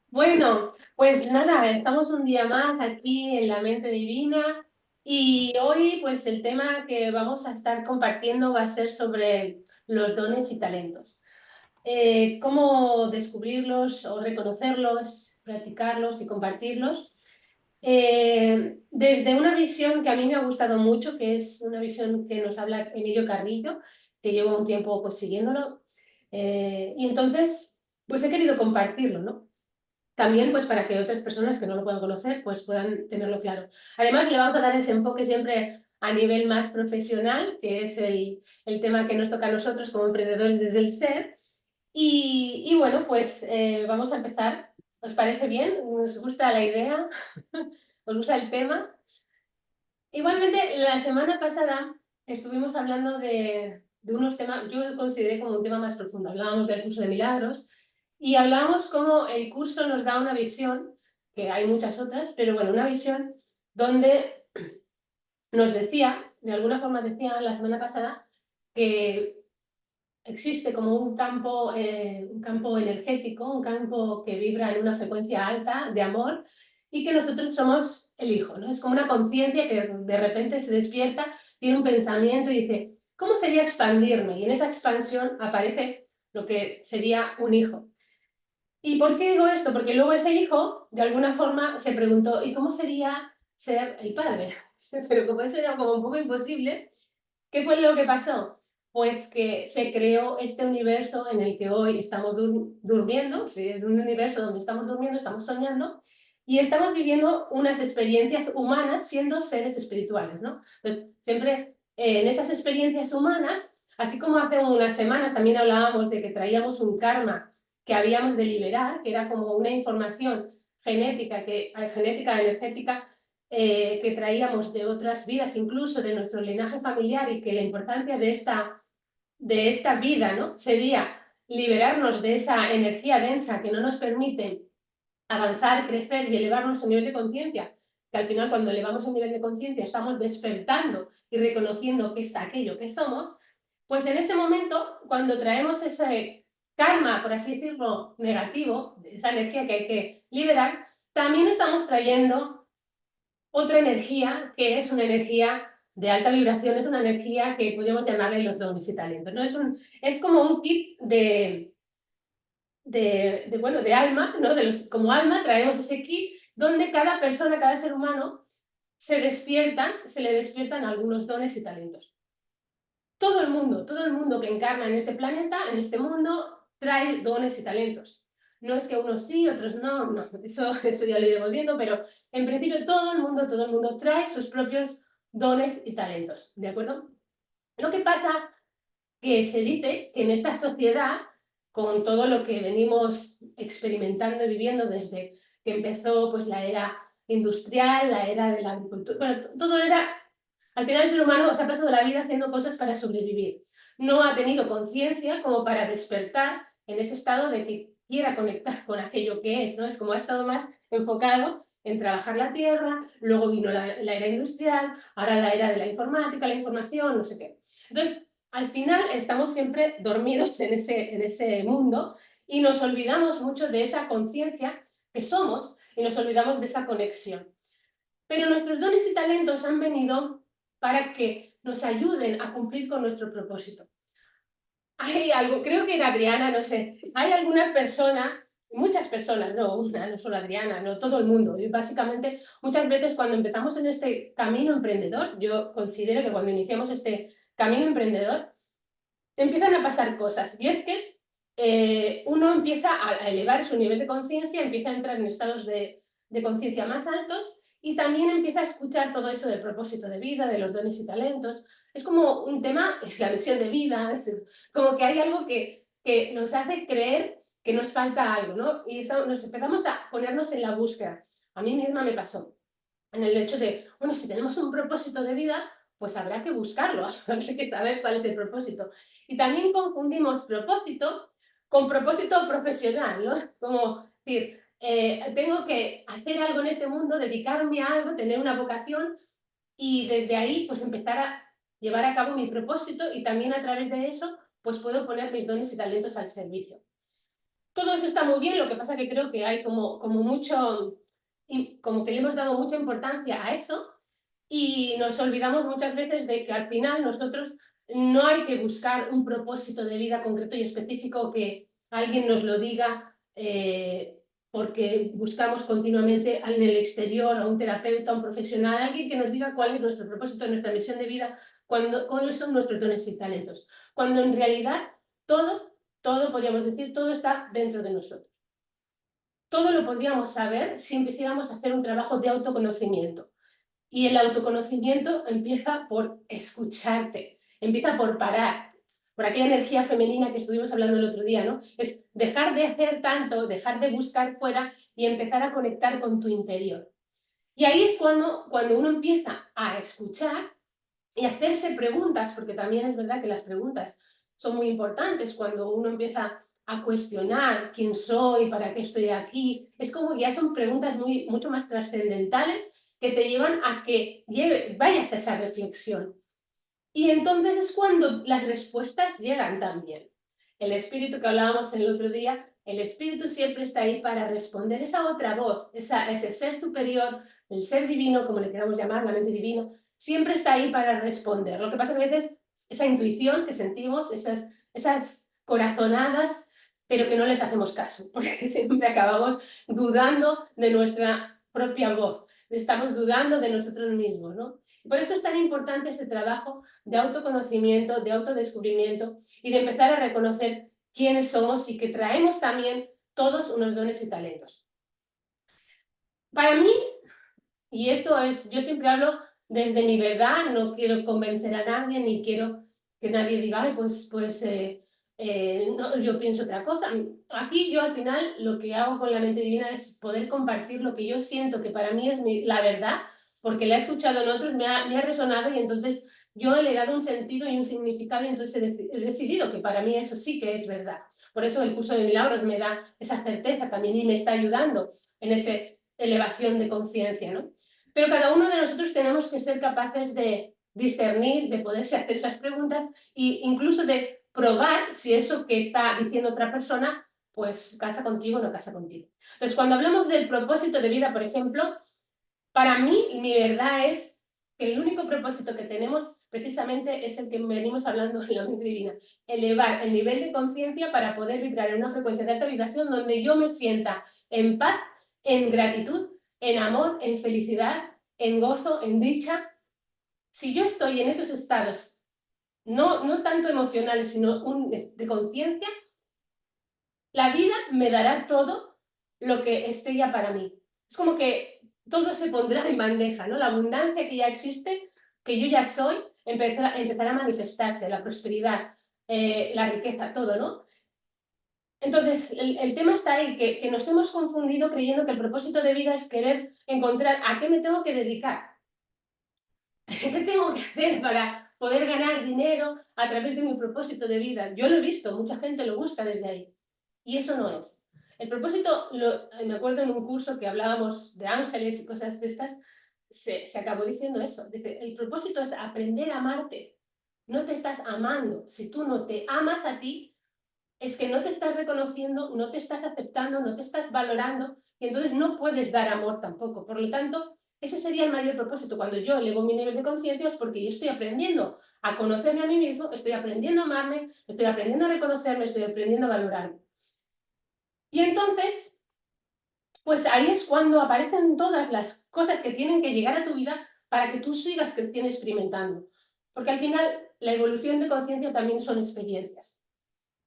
Bueno, pues nada, estamos un día más aquí en La Mente Divina y hoy pues el tema que vamos a estar compartiendo va a ser sobre los dones y talentos. Cómo descubrirlos o reconocerlos, practicarlos y compartirlos. Desde una visión que a mí me ha gustado mucho, que es una visión que nos habla Emilio Carrillo, que llevo un tiempo pues siguiéndolo, y entonces pues he querido compartirlo, ¿no? También pues para que otras personas que no lo puedan conocer pues puedan tenerlo claro. Además le vamos a dar ese enfoque siempre a nivel más profesional, que es el tema que nos toca a nosotros como emprendedores desde el ser. Y bueno, pues vamos a empezar. ¿Os parece bien? ¿Os gusta la idea? ¿Os gusta el tema? Igualmente, la semana pasada estuvimos hablando de unos temas, yo consideré como un tema más profundo. Hablábamos del curso de milagros y hablábamos cómo el curso nos da una visión, que hay muchas otras, pero bueno, una visión donde nos decía, de alguna forma decía la semana pasada, que existe como un campo energético, un campo que vibra en una frecuencia alta de amor y que nosotros somos el hijo, ¿no? Es como una conciencia que de repente se despierta, tiene un pensamiento y dice, ¿cómo sería expandirme? Y en esa expansión aparece lo que sería un hijo. ¿Y por qué digo esto? Porque luego ese hijo, de alguna forma, se preguntó, ¿y cómo sería ser el padre? Pero como eso era como un poco imposible, ¿qué fue lo que pasó? Pues que se creó este universo en el que hoy estamos durmiendo, sí, es un universo donde estamos durmiendo, estamos soñando, y estamos viviendo unas experiencias humanas siendo seres espirituales, ¿no? Entonces, siempre en esas experiencias humanas, así como hace unas semanas también hablábamos de que traíamos un karma que habíamos de liberar, que era como una información genética, energética, que traíamos de otras vidas, incluso de nuestro linaje familiar, y que la importancia de esta vida, ¿no? Sería liberarnos de esa energía densa que no nos permite avanzar, crecer y elevar nuestro nivel de conciencia, que al final cuando elevamos el nivel de conciencia estamos despertando y reconociendo que es aquello que somos, pues en ese momento, cuando traemos ese karma, por así decirlo, negativo, esa energía que hay que liberar, también estamos trayendo otra energía que es una energía de alta vibración, es una energía que podemos llamarle los dones y talentos, ¿no? Es como un kit bueno, de alma, ¿no? Como alma traemos ese kit donde cada persona, cada ser humano se le despiertan algunos dones y talentos. Todo el mundo que encarna en este planeta, en este mundo, trae dones y talentos. No es que unos sí, otros no, no, eso ya lo iremos viendo, pero en principio todo el mundo trae sus propios dones y talentos, ¿de acuerdo? Lo que pasa que se dice que en esta sociedad, con todo lo que venimos experimentando y viviendo desde que empezó pues, la era industrial, la era de la agricultura, bueno, todo era, al final el ser humano se ha pasado la vida haciendo cosas para sobrevivir. No ha tenido conciencia como para despertar en ese estado de que quiera conectar con aquello que es, ¿no? Es como ha estado más enfocado en trabajar la tierra, luego vino la era industrial, ahora la era de la informática, la información, no sé qué. Entonces, al final estamos siempre dormidos en ese mundo y nos olvidamos mucho de esa conciencia que somos y nos olvidamos de esa conexión. Pero nuestros dones y talentos han venido para que nos ayuden a cumplir con nuestro propósito. Hay algo, creo que era Adriana, no sé, hay alguna persona, muchas personas, no una, no solo Adriana, no todo el mundo. Y básicamente, muchas veces cuando empezamos en este camino emprendedor, yo considero que cuando iniciamos este camino emprendedor, te empiezan a pasar cosas. Y es que uno empieza a elevar su nivel de conciencia, empieza a entrar en estados de conciencia más altos y también empieza a escuchar todo eso del propósito de vida, de los dones y talentos. Es como un tema, la misión de vida, es como que hay algo que nos hace creer que nos falta algo, ¿no? Y nos empezamos a ponernos en la búsqueda. A mí misma me pasó en el hecho de, bueno, si tenemos un propósito de vida, pues habrá que buscarlo, habrá que saber cuál es el propósito. Y también confundimos propósito con propósito profesional, ¿no? Como decir, tengo que hacer algo en este mundo, dedicarme a algo, tener una vocación y desde ahí pues empezar a llevar a cabo mi propósito y también a través de eso pues puedo poner mis dones y talentos al servicio. todo eso está muy bien, lo que pasa que creo que hay como mucho, como que le hemos dado mucha importancia a eso y nos olvidamos muchas veces de que al final nosotros no hay que buscar un propósito de vida concreto y específico que alguien nos lo diga porque buscamos continuamente en el exterior a un terapeuta, a un profesional, alguien que nos diga cuál es nuestro propósito, nuestra misión de vida, cuáles son nuestros dones y talentos. Cuando en realidad todo, podríamos decir, todo está dentro de nosotros. Todo lo podríamos saber si empezáramos a hacer un trabajo de autoconocimiento. Y el autoconocimiento empieza por escucharte, empieza por parar, por aquella energía femenina que estuvimos hablando el otro día, ¿no? Es dejar de hacer tanto, dejar de buscar fuera y empezar a conectar con tu interior. Y ahí es cuando uno empieza a escuchar y hacerse preguntas, porque también es verdad que las preguntas son muy importantes cuando uno empieza a cuestionar quién soy, para qué estoy aquí. Es como que ya son preguntas mucho más trascendentales que te llevan a que vayas a esa reflexión. Y entonces es cuando las respuestas llegan también. El espíritu que hablábamos el otro día, el espíritu siempre está ahí para responder esa otra voz, ese ser superior, el ser divino, como le queramos llamar, la mente divina, siempre está ahí para responder. Lo que pasa es que a veces esa intuición que sentimos, esas corazonadas, pero que no les hacemos caso, porque siempre acabamos dudando de nuestra propia voz, estamos dudando de nosotros mismos, ¿no? Por eso es tan importante ese trabajo de autoconocimiento, de autodescubrimiento y de empezar a reconocer quiénes somos y que traemos también todos unos dones y talentos. Para mí, y esto es, yo siempre hablo desde mi verdad, no quiero convencer a nadie, ni quiero que nadie diga, ay, no, yo pienso otra cosa. Aquí yo al final lo que hago con la mente divina es poder compartir lo que yo siento que para mí es la verdad, porque la he escuchado en otros, me ha resonado y entonces yo le he dado un sentido y un significado y entonces he decidido que para mí eso sí que es verdad. Por eso el curso de milagros me da esa certeza también y me está ayudando en esa elevación de conciencia, ¿no? Pero cada uno de nosotros tenemos que ser capaces de discernir, de poderse hacer esas preguntas e incluso de probar si eso que está diciendo otra persona, pues casa contigo o no casa contigo. Entonces, cuando hablamos del propósito de vida, por ejemplo, para mí, mi verdad es que el único propósito que tenemos precisamente es el que venimos hablando en la mente divina, elevar el nivel de conciencia para poder vibrar en una frecuencia de alta vibración donde yo me sienta en paz, en gratitud, en amor, en felicidad, en gozo, en dicha. Si yo estoy en esos estados, no tanto emocionales, sino de conciencia, la vida me dará todo lo que esté ya para mí. Es como que todo se pondrá en bandeja, ¿no? La abundancia que ya existe, que yo ya soy, empezará a manifestarse, la prosperidad, la riqueza, todo, ¿no? Entonces, el tema está ahí, que nos hemos confundido creyendo que el propósito de vida es querer encontrar a qué me tengo que dedicar, qué tengo que hacer para poder ganar dinero a través de mi propósito de vida. Yo lo he visto, mucha gente lo busca desde ahí. Y eso no es. El propósito, me acuerdo en un curso que hablábamos de ángeles y cosas de estas, se acabó diciendo eso. Dice, el propósito es aprender a amarte. No te estás amando. Si tú no te amas a ti, es que no te estás reconociendo, no te estás aceptando, no te estás valorando y entonces no puedes dar amor tampoco. Por lo tanto, ese sería el mayor propósito. Cuando yo elevo mi nivel de conciencia es porque yo estoy aprendiendo a conocerme a mí mismo, estoy aprendiendo a amarme, estoy aprendiendo a reconocerme, estoy aprendiendo a valorarme. Y entonces, pues ahí es cuando aparecen todas las cosas que tienen que llegar a tu vida para que tú sigas creciendo, experimentando. Porque al final la evolución de conciencia también son experiencias.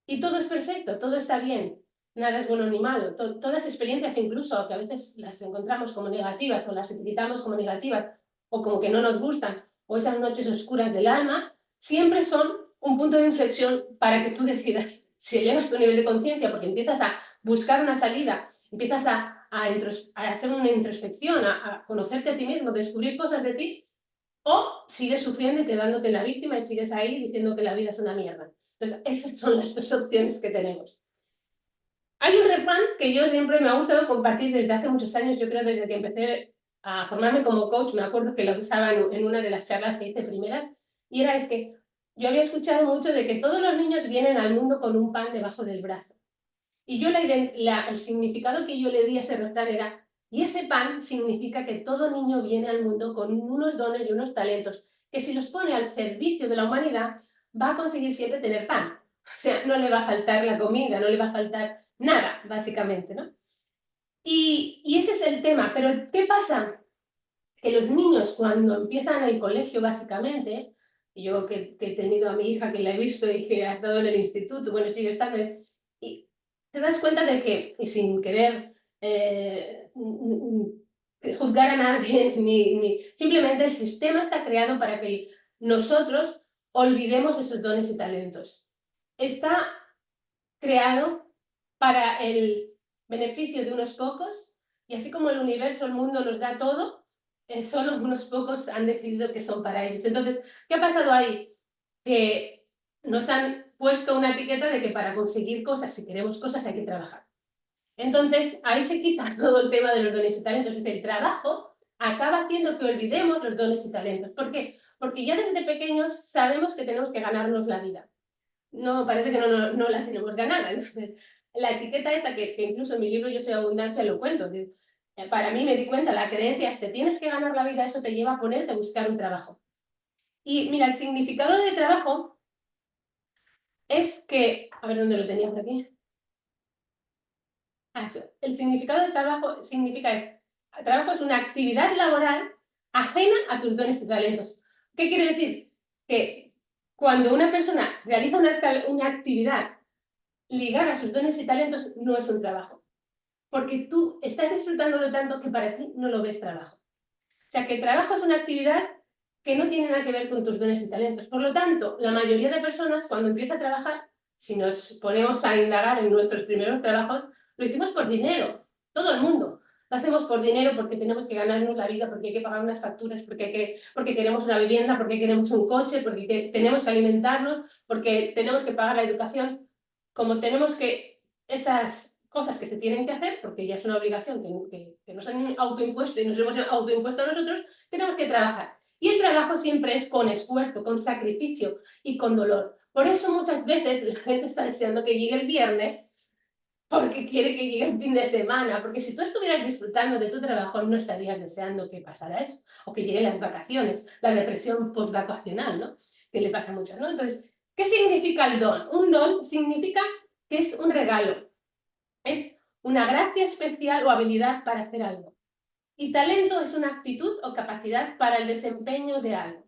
Y todo es perfecto, todo está bien, nada es bueno ni malo. Todas las experiencias, incluso que a veces las encontramos como negativas o las etiquetamos como negativas o como que no nos gustan, o esas noches oscuras del alma, siempre son un punto de inflexión para que tú decidas si elevas tu nivel de conciencia porque empiezas a buscar una salida, empiezas a hacer una introspección, a conocerte a ti mismo, descubrir cosas de ti, o sigues sufriendo y quedándote en la víctima y sigues ahí diciendo que la vida es una mierda. Entonces, esas son las dos opciones que tenemos. Hay un refrán que yo siempre me ha gustado compartir desde hace muchos años, yo creo desde que empecé a formarme como coach, me acuerdo que lo usaba en una de las charlas que hice primeras, y era es que yo había escuchado mucho de que todos los niños vienen al mundo con un pan debajo del brazo. Y yo el significado que yo le di a ese refrán era, y ese pan significa que todo niño viene al mundo con unos dones y unos talentos, que si los pone al servicio de la humanidad, va a conseguir siempre tener pan. O sea, no le va a faltar la comida, no le va a faltar nada, básicamente, ¿no? Y ese es el tema. Pero ¿qué pasa? Que los niños cuando empiezan el colegio, básicamente, yo que he tenido a mi hija que la he visto y que ha estado en el instituto, bueno, sigue estando, y te das cuenta de que, y sin querer juzgar a nadie, simplemente el sistema está creado para que nosotros olvidemos esos dones y talentos. Está creado para el beneficio de unos pocos, y así como el universo, el mundo nos da todo, solo unos pocos han decidido que son para ellos. Entonces, ¿qué ha pasado ahí? Que nos han puesto una etiqueta de que para conseguir cosas, si queremos cosas, hay que trabajar. Entonces, ahí se quita todo el tema de los dones y talentos. Es decir, el trabajo acaba haciendo que olvidemos los dones y talentos. ¿Por qué? Porque ya desde pequeños sabemos que tenemos que ganarnos la vida. No, parece que no la tenemos ganada. Entonces, la etiqueta esta, que incluso en mi libro Yo soy abundancia lo cuento, que para mí me di cuenta, la creencia es que tienes que ganar la vida, eso te lleva a ponerte a buscar un trabajo. Y mira, el significado de trabajo es que, a ver dónde lo tenía por aquí. Eso. El significado de trabajo trabajo es una actividad laboral ajena a tus dones y talentos. ¿Qué quiere decir? Que cuando una persona realiza una actividad ligada a sus dones y talentos, no es un trabajo. Porque tú estás disfrutándolo tanto que para ti no lo ves trabajo. O sea, que el trabajo es una actividad que no tiene nada que ver con tus dones y talentos. Por lo tanto, la mayoría de personas, cuando empieza a trabajar, si nos ponemos a indagar en nuestros primeros trabajos, lo hicimos por dinero. Todo el mundo. Lo hacemos por dinero porque tenemos que ganarnos la vida, porque hay que pagar unas facturas, porque queremos una vivienda, porque queremos un coche, porque tenemos que alimentarnos, porque tenemos que pagar la educación. Como tenemos que esas cosas que se tienen que hacer, porque ya es una obligación que nos han autoimpuesto y nos hemos autoimpuesto a nosotros, tenemos que trabajar. Y el trabajo siempre es con esfuerzo, con sacrificio y con dolor. Por eso muchas veces la gente está deseando que llegue el viernes porque quiere que llegue el fin de semana, porque si tú estuvieras disfrutando de tu trabajo no estarías deseando que pasara eso, o que lleguen las vacaciones, la depresión postvacacional, ¿no? Que le pasa mucho, ¿no? Entonces, ¿qué significa el don? Un don significa que es un regalo, es una gracia especial o habilidad para hacer algo. Y talento es una actitud o capacidad para el desempeño de algo.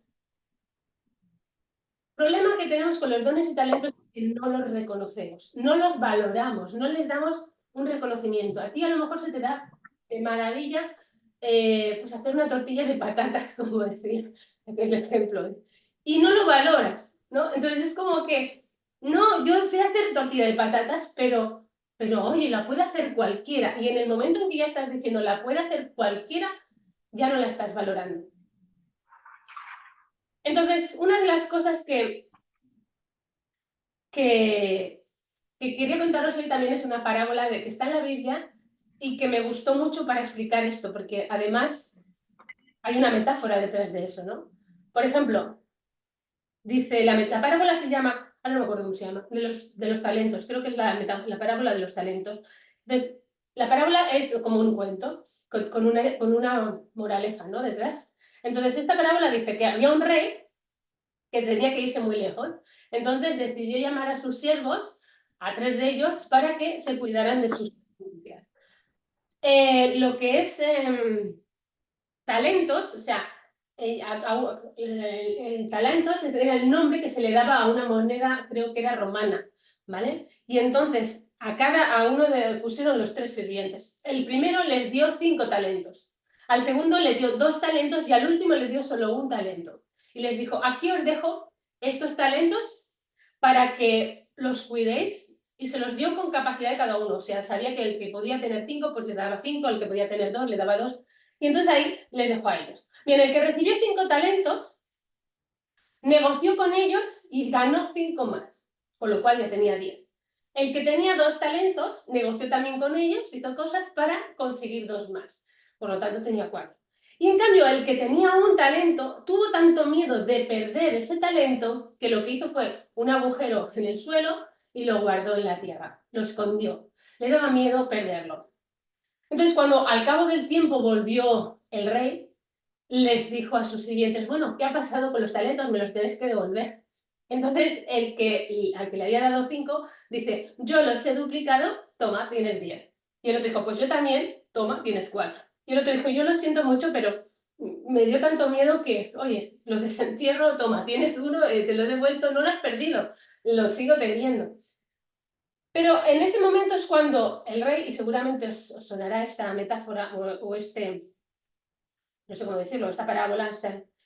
El problema que tenemos con los dones y talentos es que no los reconocemos, no los valoramos, no les damos un reconocimiento. A ti a lo mejor se te da de maravilla pues hacer una tortilla de patatas, como decía aquel ejemplo, y no lo valoras, ¿no? Entonces es como que, no, yo sé hacer tortilla de patatas, pero oye, la puede hacer cualquiera. Y en el momento en que ya estás diciendo la puede hacer cualquiera, ya no la estás valorando. Entonces, una de las cosas que quería contaros hoy también es una parábola que está en la Biblia y que me gustó mucho para explicar esto, porque además hay una metáfora detrás de eso, ¿no? Por ejemplo, dice, la parábola se llama, ahora no me acuerdo cómo se llama, de los talentos, creo que es la parábola de los talentos. Entonces, la parábola es como un cuento, con una moraleja, ¿no? Detrás. Entonces, esta parábola dice que había un rey que tenía que irse muy lejos. Entonces decidió llamar a sus siervos, a 3 de ellos, para que se cuidaran de sus necesidades. Lo que es talentos, o sea, el talentos era el nombre que se le daba a una moneda, creo que era romana, ¿vale? Y entonces a uno le pusieron los 3 sirvientes. El primero les dio 5 talentos, al segundo le dio 2 talentos y al último le dio solo 1 talento. Y les dijo, aquí os dejo estos talentos para que los cuidéis, y se los dio con capacidad de cada uno. O sea, sabía que el que podía tener 5, pues le daba 5, el que podía tener 2, le daba 2. Y entonces ahí les dejó a ellos. Bien, el que recibió 5 talentos, negoció con ellos y ganó 5 más, con lo cual ya tenía 10. El que tenía 2 talentos, negoció también con ellos, hizo cosas para conseguir 2 más. Por lo tanto, tenía 4. Y en cambio, el que tenía 1 talento, tuvo tanto miedo de perder ese talento, que lo que hizo fue un agujero en el suelo y lo guardó en la tierra, lo escondió. le daba miedo perderlo. Entonces, cuando al cabo del tiempo volvió el rey, les dijo a sus sirvientes, bueno, ¿qué ha pasado con los talentos? Me los tenéis que devolver. Entonces, al que le había dado 5, dice, yo los he duplicado, toma, tienes 10. Y el otro dijo, pues yo también, toma, tienes 4. Y el otro dijo, yo lo siento mucho, pero me dio tanto miedo que, oye, lo desentierro, toma, tienes 1, te lo he devuelto, no lo has perdido, lo sigo teniendo. Pero en ese momento es cuando el rey, y seguramente os sonará esta metáfora o no sé cómo decirlo, esta parábola,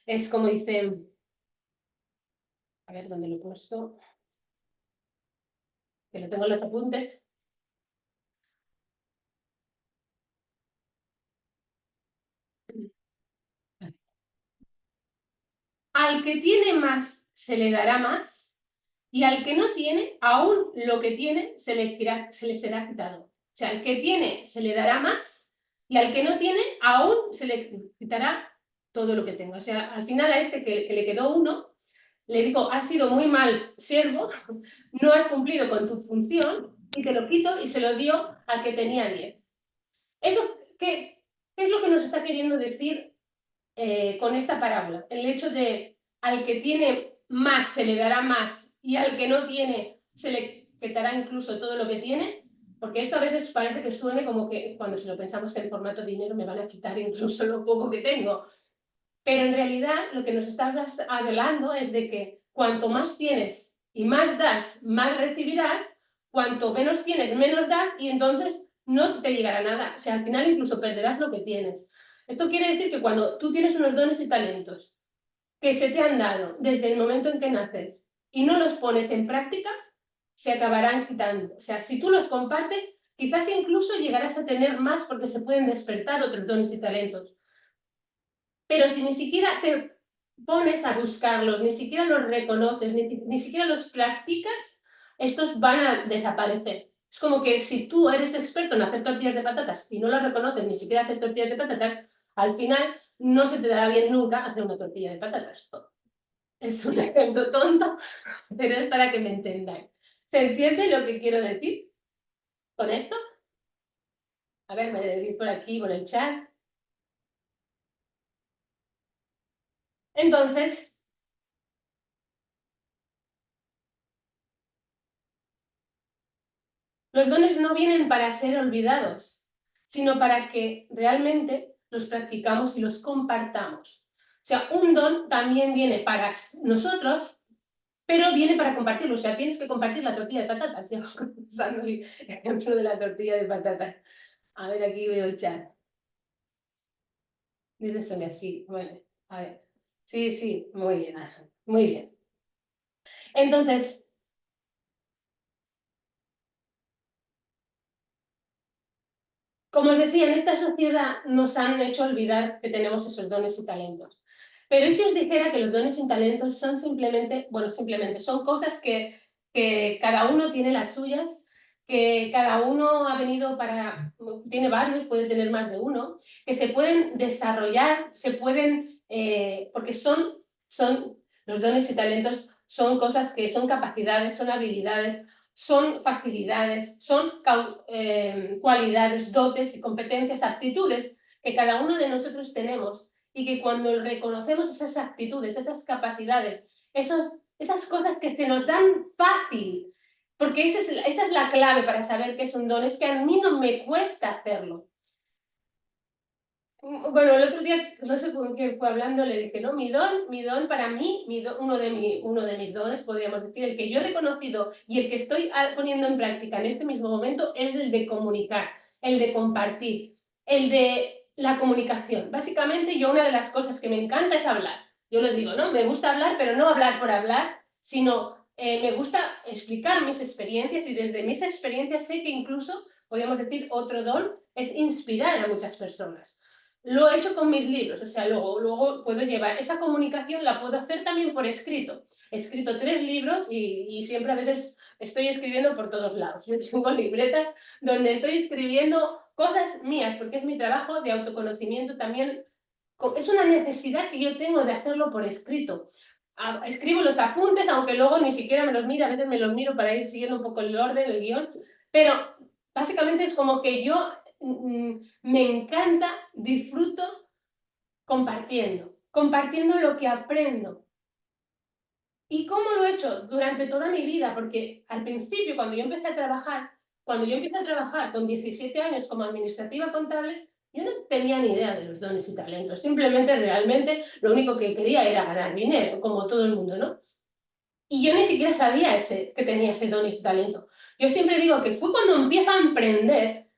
es como dice, a ver dónde lo he puesto, que lo tengo en los apuntes. Al que tiene más se le dará más, y al que no tiene, aún lo que tiene se le será quitado. O sea, al que tiene se le dará más, y al que no tiene, aún se le quitará todo lo que tenga. O sea, al final a este que le quedó 1, le dijo, has sido muy mal siervo, no has cumplido con tu función, y te lo quito, y se lo dio al que tenía 10. Eso, ¿qué es lo que nos está queriendo decir con esta parábola? El hecho de al que tiene más se le dará más y al que no tiene se le quitará incluso todo lo que tiene, porque esto a veces parece que suene como que cuando si lo pensamos en formato dinero me van a quitar incluso lo poco que tengo, pero en realidad lo que nos está hablando es de que cuanto más tienes y más das, más recibirás, cuanto menos tienes, menos das, y entonces no te llegará nada. O sea, al final incluso perderás lo que tienes. Esto quiere decir que cuando tú tienes unos dones y talentos que se te han dado desde el momento en que naces y no los pones en práctica, se acabarán quitando. O sea, si tú los compartes, quizás incluso llegarás a tener más porque se pueden despertar otros dones y talentos. Pero si ni siquiera te pones a buscarlos, ni siquiera los reconoces, ni siquiera los practicas, estos van a desaparecer. Es como que si tú eres experto en hacer tortillas de patatas y no las reconoces, ni siquiera haces tortillas de patatas, al final no se te dará bien nunca hacer una tortilla de patatas. Es un ejemplo tonto, pero es para que me entendáis. ¿Se entiende lo que quiero decir con esto? A ver, me decís por aquí, por el chat. Entonces, los dones no vienen para ser olvidados, sino para que realmente los practicamos y los compartamos. O sea, un don también viene para nosotros, pero viene para compartirlo. O sea, tienes que compartir la tortilla de patatas. Ya usando el ejemplo de la tortilla de patatas. A ver, aquí veo el chat. Dice Sonia, sí. Bueno, a ver. Sí, sí, muy bien, Ángel. Muy bien. Entonces, como os decía, en esta sociedad nos han hecho olvidar que tenemos esos dones y talentos. Pero ¿y si os dijera que los dones y talentos son simplemente, bueno, simplemente son cosas que cada uno tiene las suyas, que cada uno ha venido tiene varios, puede tener más de uno, que se pueden desarrollar, se pueden, porque son los dones y talentos son cosas que son capacidades, son habilidades, son facilidades, son cualidades, dotes y competencias, aptitudes que cada uno de nosotros tenemos y que cuando reconocemos esas actitudes, esas capacidades, esas cosas que se nos dan fácil, porque esa es la clave para saber qué es un don, es que a mí no me cuesta hacerlo. Bueno, el otro día, no sé con quién fue hablando, le dije, no, mi don para mí, uno de mis dones, podríamos decir, el que yo he reconocido y el que estoy poniendo en práctica en este mismo momento es el de comunicar, el de compartir, el de la comunicación. Básicamente, yo una de las cosas que me encanta es hablar. Yo les digo, ¿no? Me gusta hablar, pero no hablar por hablar, sino me gusta explicar mis experiencias y desde mis experiencias sé que incluso, podríamos decir, otro don es inspirar a muchas personas. Lo he hecho con mis libros, o sea, luego puedo llevar esa comunicación, la puedo hacer también por escrito. He escrito 3 libros y siempre a veces estoy escribiendo por todos lados. Yo tengo libretas donde estoy escribiendo cosas mías, porque es mi trabajo de autoconocimiento también. Es una necesidad que yo tengo de hacerlo por escrito. Escribo los apuntes, aunque luego ni siquiera me los miro, a veces me los miro para ir siguiendo un poco el orden, el guión, pero Básicamente es como que yo me encanta, disfruto compartiendo lo que aprendo. ¿Y cómo lo he hecho? Durante toda mi vida, porque al principio, cuando yo empecé a trabajar con 17 años como administrativa contable, yo no tenía ni idea de los dones y talentos. Simplemente, realmente, lo único que quería era ganar dinero, como todo el mundo, ¿no? Y yo ni siquiera sabía que tenía ese don y ese talento. Yo siempre digo que fue cuando empiezo a emprender,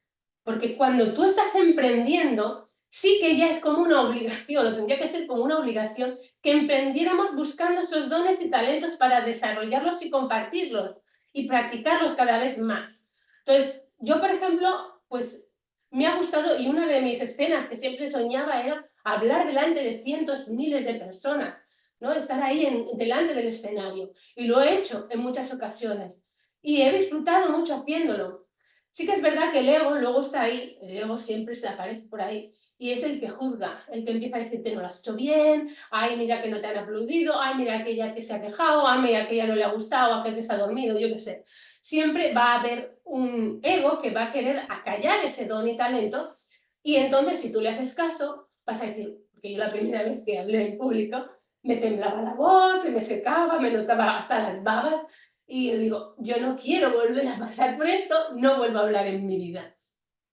porque cuando tú estás emprendiendo, sí que ya es como una obligación, o tendría que ser como una obligación, que emprendiéramos buscando esos dones y talentos para desarrollarlos y compartirlos y practicarlos cada vez más. Entonces, yo, por ejemplo, pues me ha gustado, y una de mis escenas que siempre soñaba era hablar delante de cientos, miles de personas, ¿no? Estar ahí delante del escenario. Y lo he hecho en muchas ocasiones. Y he disfrutado mucho haciéndolo. Sí que es verdad que el ego luego está ahí, el ego siempre se aparece por ahí, y es el que juzga, el que empieza a decirte no lo has hecho bien, ay, mira que no te han aplaudido, ay, mira aquella que se ha quejado, ay, mira que aquella no le ha gustado, aquel que se ha dormido, yo qué sé. Siempre va a haber un ego que va a querer acallar ese don y talento, y entonces si tú le haces caso, vas a decir, porque yo la primera vez que hablé en público, me temblaba la voz, se me secaba, me notaba hasta las babas, y yo digo, yo no quiero volver a pasar por esto, no vuelvo a hablar en mi vida.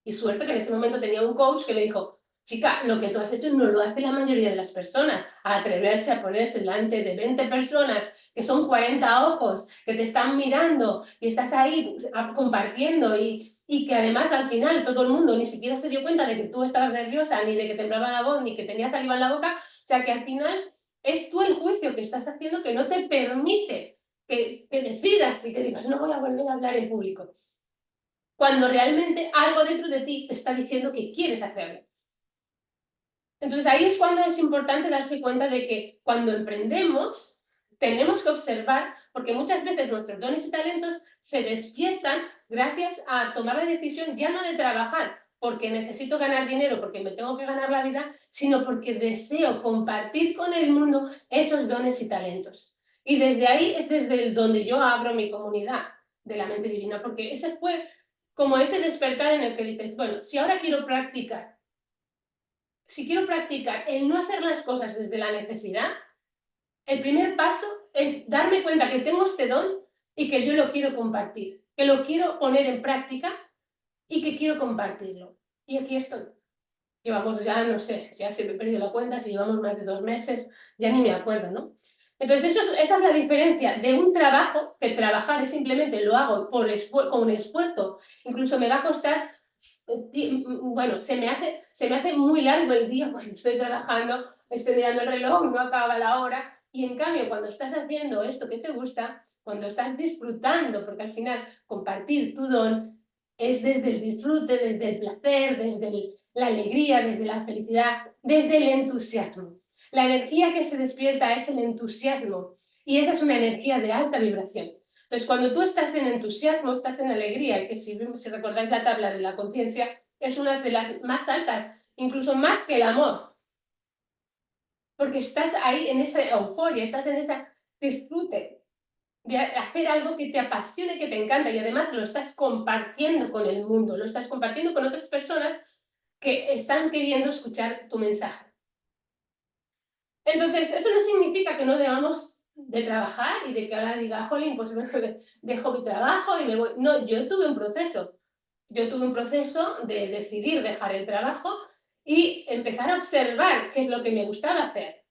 Y suerte que en ese momento tenía un coach que me dijo, chica, lo que tú has hecho no lo hace la mayoría de las personas. A atreverse a ponerse delante de 20 personas, que son 40 ojos, que te están mirando y estás ahí compartiendo y que además al final todo el mundo ni siquiera se dio cuenta de que tú estabas nerviosa, ni de que temblaba la voz, ni que tenías saliva en la boca. O sea que al final es tú el juicio que estás haciendo que no te permite que decidas y que digas, no voy a volver a hablar en público, cuando realmente algo dentro de ti te está diciendo que quieres hacerlo. Entonces ahí es cuando es importante darse cuenta de que cuando emprendemos tenemos que observar, porque muchas veces nuestros dones y talentos se despiertan gracias a tomar la decisión ya no de trabajar porque necesito ganar dinero, porque me tengo que ganar la vida, sino porque deseo compartir con el mundo esos dones y talentos. Y desde ahí es desde donde yo abro mi comunidad de la mente divina, porque ese fue como ese despertar en el que dices, bueno, si ahora quiero practicar el no hacer las cosas desde la necesidad, el primer paso es darme cuenta que tengo este don y que yo lo quiero compartir, que lo quiero poner en práctica y que quiero compartirlo. Y aquí estoy. Llevamos ya, no sé, ya se me he perdido la cuenta, si llevamos más de 2 meses, ya ni me acuerdo, ¿no? Entonces, esa es la diferencia de un trabajo, que trabajar es simplemente lo hago con un esfuerzo, incluso me va a costar, bueno, se me hace muy largo el día cuando estoy trabajando, estoy mirando el reloj, no acaba la hora, y en cambio cuando estás haciendo esto que te gusta, cuando estás disfrutando, porque al final compartir tu don es desde el disfrute, desde el placer, desde la alegría, desde la felicidad, desde el entusiasmo. La energía que se despierta es el entusiasmo y esa es una energía de alta vibración. Entonces, cuando tú estás en entusiasmo, estás en alegría, que si recordáis la tabla de la conciencia, es una de las más altas, incluso más que el amor, porque estás ahí en esa euforia, estás en ese disfrute de hacer algo que te apasione, que te encanta y además lo estás compartiendo con el mundo, lo estás compartiendo con otras personas que están queriendo escuchar tu mensaje. Entonces, eso no significa que no debamos de trabajar y de que ahora diga, jolín, pues dejo mi trabajo y me voy. No, yo tuve un proceso. Yo tuve un proceso de decidir dejar el trabajo y empezar a observar qué es lo que me gustaba hacer.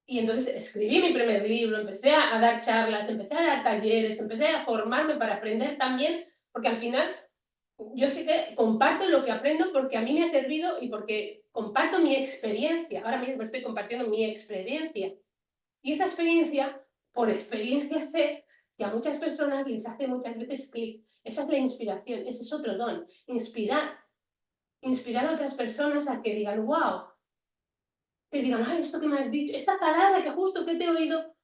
Y entonces escribí mi primer libro, empecé a dar charlas, empecé a dar talleres, empecé a formarme para aprender también, porque al final yo sí que comparto lo que aprendo porque a mí me ha servido y porque comparto mi experiencia. Ahora mismo estoy compartiendo mi experiencia. Y esa experiencia, por experiencia sé que a muchas personas les hace muchas veces clic. Esa es la inspiración, ese es otro don. Inspirar a otras personas a que digan, wow, que digan, ay, esto que me has dicho, esta palabra que justo que te he oído.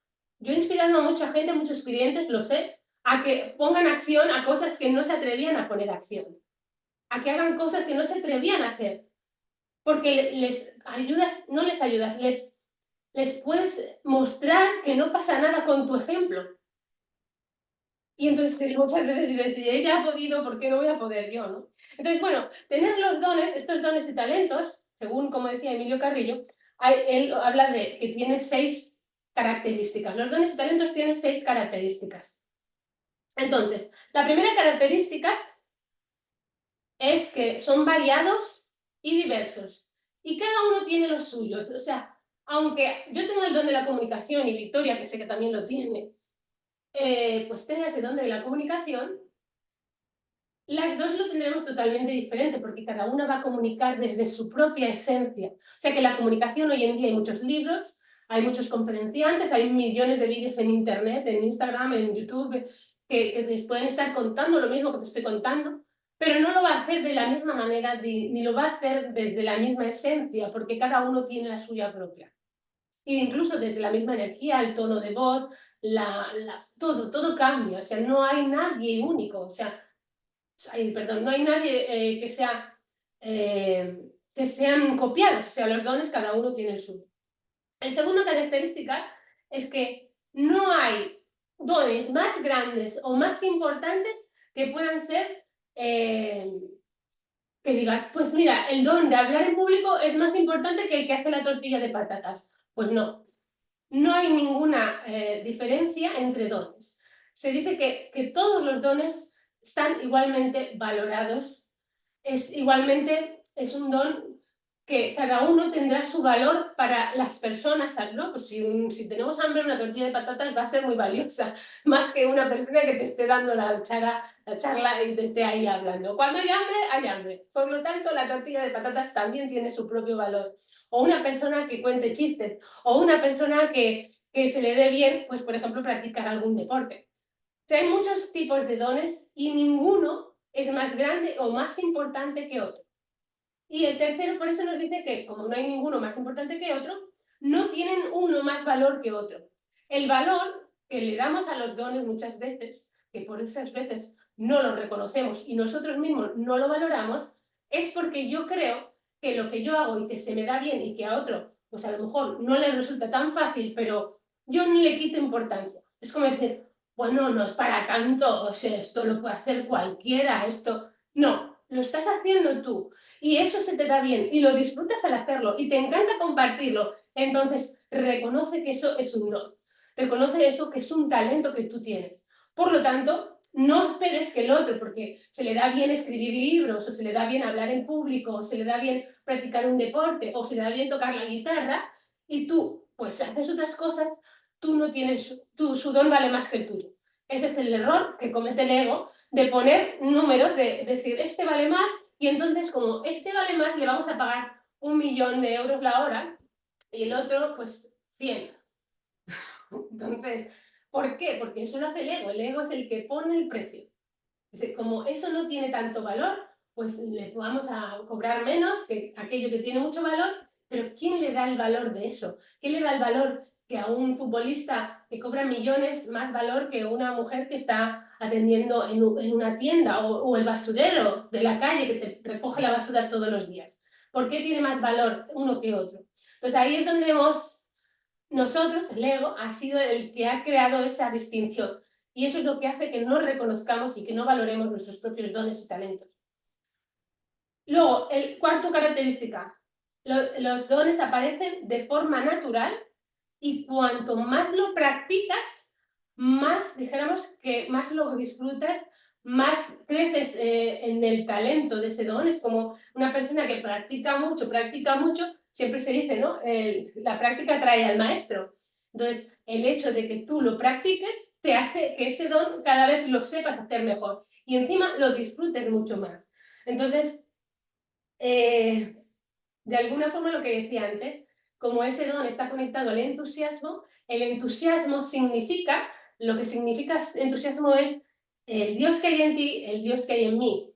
Yo he inspirado a mucha gente, a muchos clientes, lo sé, a que pongan acción a cosas que no se atrevían a poner acción, a que hagan cosas que no se atrevían a hacer, porque les ayudas, no les ayudas, les puedes mostrar que no pasa nada con tu ejemplo. Y entonces muchas veces dices, si ella ha podido, ¿por qué no voy a poder yo, no? Entonces, bueno, tener los dones, estos dones y talentos, según como decía Emilio Carrillo, él habla de que tiene 6 características. Los dones y talentos tienen 6 características. Entonces, la primera característica es que son variados y diversos. Y cada uno tiene los suyos. O sea, aunque yo tengo el don de la comunicación y Victoria, que sé que también lo tiene, pues tenga ese don de la comunicación, las dos lo tendremos totalmente diferente porque cada una va a comunicar desde su propia esencia. O sea que la comunicación hoy en día hay muchos libros, hay muchos conferenciantes, hay millones de vídeos en internet, en Instagram, en YouTube, que te pueden estar contando lo mismo que te estoy contando, pero no lo va a hacer de la misma manera ni lo va a hacer desde la misma esencia porque cada uno tiene la suya propia. E incluso desde la misma energía, el tono de voz, todo cambia, o sea, no hay nadie único, o sea, perdón, no hay nadie que sean copiados, o sea, los dones cada uno tiene el suyo. La segunda característica es que no hay dones más grandes o más importantes que puedan ser, que digas, pues mira, el don de hablar en público es más importante que el que hace la tortilla de patatas. Pues no, no hay ninguna diferencia entre dones. Se dice que todos los dones están igualmente valorados, es un don que cada uno tendrá su valor para las personas, ¿no? Pues si tenemos hambre, una tortilla de patatas va a ser muy valiosa, más que una persona que te esté dando la charla y te esté ahí hablando. Cuando hay hambre, hay hambre. Por lo tanto, la tortilla de patatas también tiene su propio valor. O una persona que cuente chistes, o una persona que se le dé bien, pues por ejemplo, practicar algún deporte. O sea, hay muchos tipos de dones y ninguno es más grande o más importante que otro. Y el tercero, por eso nos dice que, como no hay ninguno más importante que otro, no tienen uno más valor que otro. El valor que le damos a los dones muchas veces, que por esas veces no lo reconocemos y nosotros mismos no lo valoramos, es porque yo creo que lo que yo hago y que se me da bien y que a otro, pues a lo mejor no le resulta tan fácil, pero yo ni le quito importancia. Es como decir, bueno, no es para tanto, o sea, esto lo puede hacer cualquiera, esto... No, lo estás haciendo tú y eso se te da bien y lo disfrutas al hacerlo y te encanta compartirlo, entonces reconoce que eso es un don, reconoce eso que es un talento que tú tienes. Por lo tanto, no esperes que el otro, porque se le da bien escribir libros, o se le da bien hablar en público, o se le da bien practicar un deporte, o se le da bien tocar la guitarra, y tú pues haces otras cosas, tú no tienes, su don vale más que el tuyo. Ese es el error que comete el ego de poner números, de decir, este vale más, y entonces como este vale más, le vamos a pagar 1.000.000 de euros la hora, y el otro, pues 100. Entonces, ¿por qué? Porque eso lo hace el ego es el que pone el precio. Dice, como eso no tiene tanto valor, pues le vamos a cobrar menos que aquello que tiene mucho valor, pero ¿quién le da el valor de eso? ¿Quién le da el valor que a un futbolista que cobra millones más valor que una mujer que está atendiendo en una tienda o el basurero de la calle que te recoge la basura todos los días? ¿Por qué tiene más valor uno que otro? Entonces ahí es donde nosotros, el ego, ha sido el que ha creado esa distinción. Y eso es lo que hace que no reconozcamos y que no valoremos nuestros propios dones y talentos. Luego, el cuarto característica. Los dones aparecen de forma natural y cuanto más lo practicas, más, dijéramos, que más lo disfrutas, más creces en el talento de ese don. Es como una persona que practica mucho, siempre se dice, ¿no? La práctica trae al maestro. Entonces, el hecho de que tú lo practiques te hace que ese don cada vez lo sepas hacer mejor y encima lo disfrutes mucho más. Entonces, de alguna forma lo que decía antes, como ese don está conectado al entusiasmo, el entusiasmo significa, lo que significa entusiasmo es el Dios que hay en ti, el Dios que hay en mí.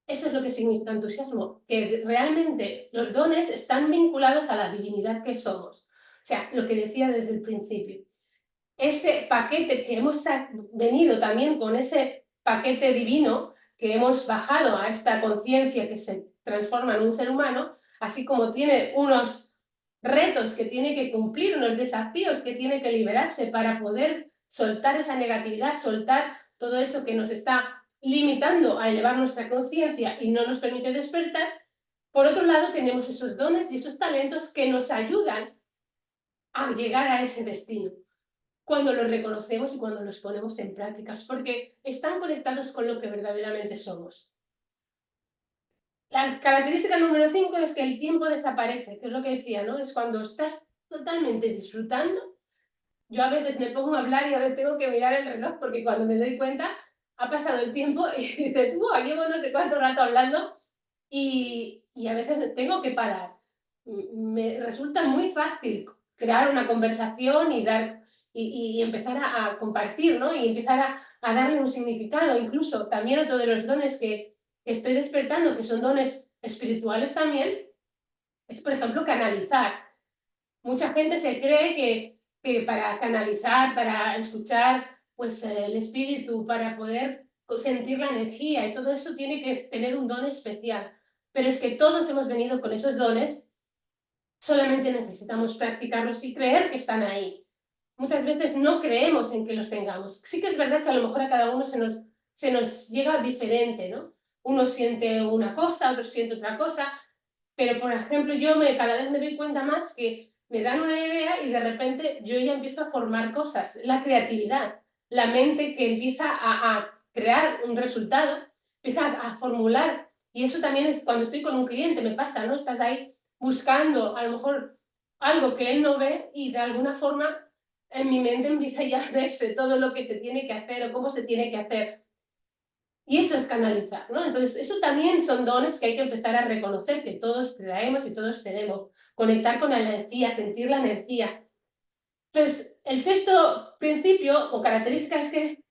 Eso es lo que significa entusiasmo, que realmente los dones están vinculados a la divinidad que somos. O sea, lo que decía desde el principio. Ese paquete que hemos venido también con ese paquete divino que hemos bajado a esta conciencia que se transforma en un ser humano, así como tiene unos retos que tiene que cumplir, unos desafíos que tiene que liberarse para poder soltar esa negatividad, soltar todo eso que nos está limitando a elevar nuestra conciencia y no nos permite despertar. Por otro lado, tenemos esos dones y esos talentos que nos ayudan a llegar a ese destino, cuando los reconocemos y cuando los ponemos en prácticas, porque están conectados con lo que verdaderamente somos. La característica número 5 es que el tiempo desaparece, que es lo que decía, ¿no? Es cuando estás totalmente disfrutando. Yo a veces me pongo a hablar y a veces tengo que mirar el reloj, porque cuando me doy cuenta ha pasado el tiempo y dices, llevo no sé cuánto rato hablando y a veces tengo que parar. Me resulta muy fácil crear una conversación y dar y empezar a compartir, ¿no? Y empezar a darle un significado. Incluso también otro de los dones que estoy despertando, que son dones espirituales también, es, por ejemplo, canalizar. Mucha gente se cree que para canalizar, para escuchar pues, el espíritu, para poder sentir la energía y todo eso tiene que tener un don especial. Pero es que todos hemos venido con esos dones, solamente necesitamos practicarlos y creer que están ahí. Muchas veces no creemos en que los tengamos. Sí que es verdad que a lo mejor a cada uno se nos llega diferente, ¿no? Uno siente una cosa, otro siente otra cosa, pero por ejemplo yo cada vez me doy cuenta más que me dan una idea y de repente yo ya empiezo a formar cosas. La creatividad, la mente que empieza a crear un resultado, empieza a formular. Y eso también es cuando estoy con un cliente, me pasa, ¿no? Estás ahí buscando a lo mejor algo que él no ve y de alguna forma en mi mente empieza ya a verse todo lo que se tiene que hacer o cómo se tiene que hacer. Y eso es canalizar, ¿no? Entonces, eso también son dones que hay que empezar a reconocer que todos traemos y todos tenemos. Conectar con la energía, sentir la energía. Entonces, el sexto principio o característica es que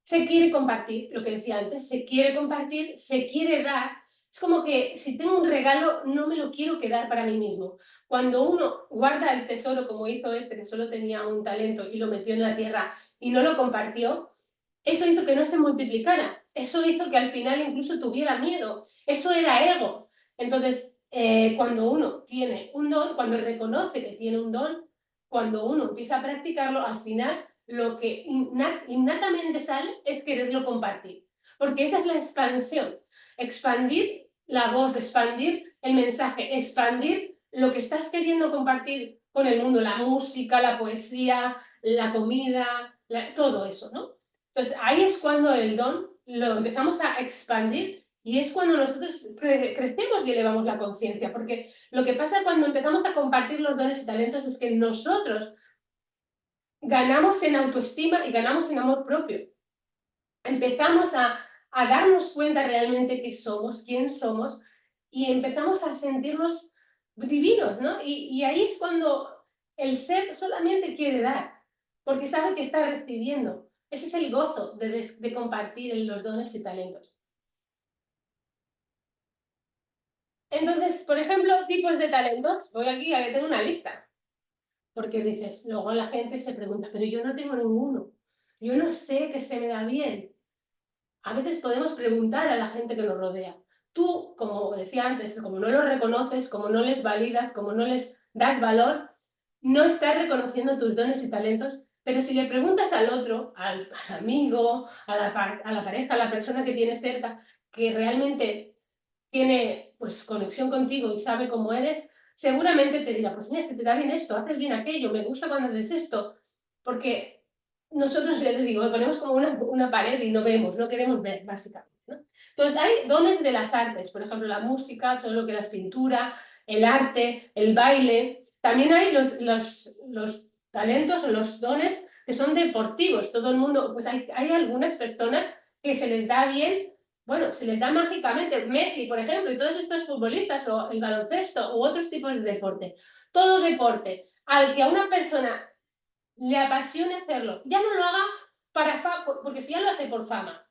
se quiere compartir, lo que decía antes, se quiere compartir, se quiere dar. Es como que si tengo un regalo, no me lo quiero quedar para mí mismo. Cuando uno guarda el tesoro, como hizo este, que solo tenía un talento y lo metió en la tierra y no lo compartió, eso hizo que no se multiplicara. Eso hizo que al final incluso tuviera miedo. Eso era ego. Entonces, cuando uno tiene un don, cuando reconoce que tiene un don, cuando uno empieza a practicarlo, al final lo que innatamente sale es quererlo compartir. Porque esa es la expansión. Expandir la voz, expandir el mensaje, expandir lo que estás queriendo compartir con el mundo, la música, la poesía, la comida, todo eso, ¿no? Entonces, ahí es cuando el don lo empezamos a expandir y es cuando nosotros crecemos y elevamos la conciencia, porque lo que pasa cuando empezamos a compartir los dones y talentos es que nosotros ganamos en autoestima y ganamos en amor propio. Empezamos a darnos cuenta realmente qué somos, quién somos, y empezamos a sentirnos divinos, ¿no? Y ahí es cuando el ser solamente quiere dar, porque sabe que está recibiendo. Ese es el gozo de compartir los dones y talentos. Entonces, por ejemplo, tipos de talentos, voy aquí, a que tengo una lista, porque dices, luego la gente se pregunta, pero yo no tengo ninguno, yo no sé qué se me da bien. A veces podemos preguntar a la gente que nos rodea. Tú, como decía antes, como no los reconoces, como no les validas, como no les das valor, no estás reconociendo tus dones y talentos, pero si le preguntas al otro, al amigo, a la pareja, a la persona que tienes cerca, que realmente tiene pues conexión contigo y sabe cómo eres, seguramente te dirá, pues mira, se te da bien esto, haces bien aquello, me gusta cuando haces esto, porque nosotros, ya te digo, ponemos como una pared y no vemos, no queremos ver, básicamente, ¿no? Entonces hay dones de las artes, por ejemplo, la música, todo lo que es pintura, el arte, el baile. También hay los talentos o los dones que son deportivos. Todo el mundo, pues hay algunas personas que se les da bien, bueno, se les da mágicamente. Messi, por ejemplo, y todos estos futbolistas, o el baloncesto, u otros tipos de deporte. Todo deporte al que a una persona le apasione hacerlo, ya no lo haga porque si ya lo hace por fama,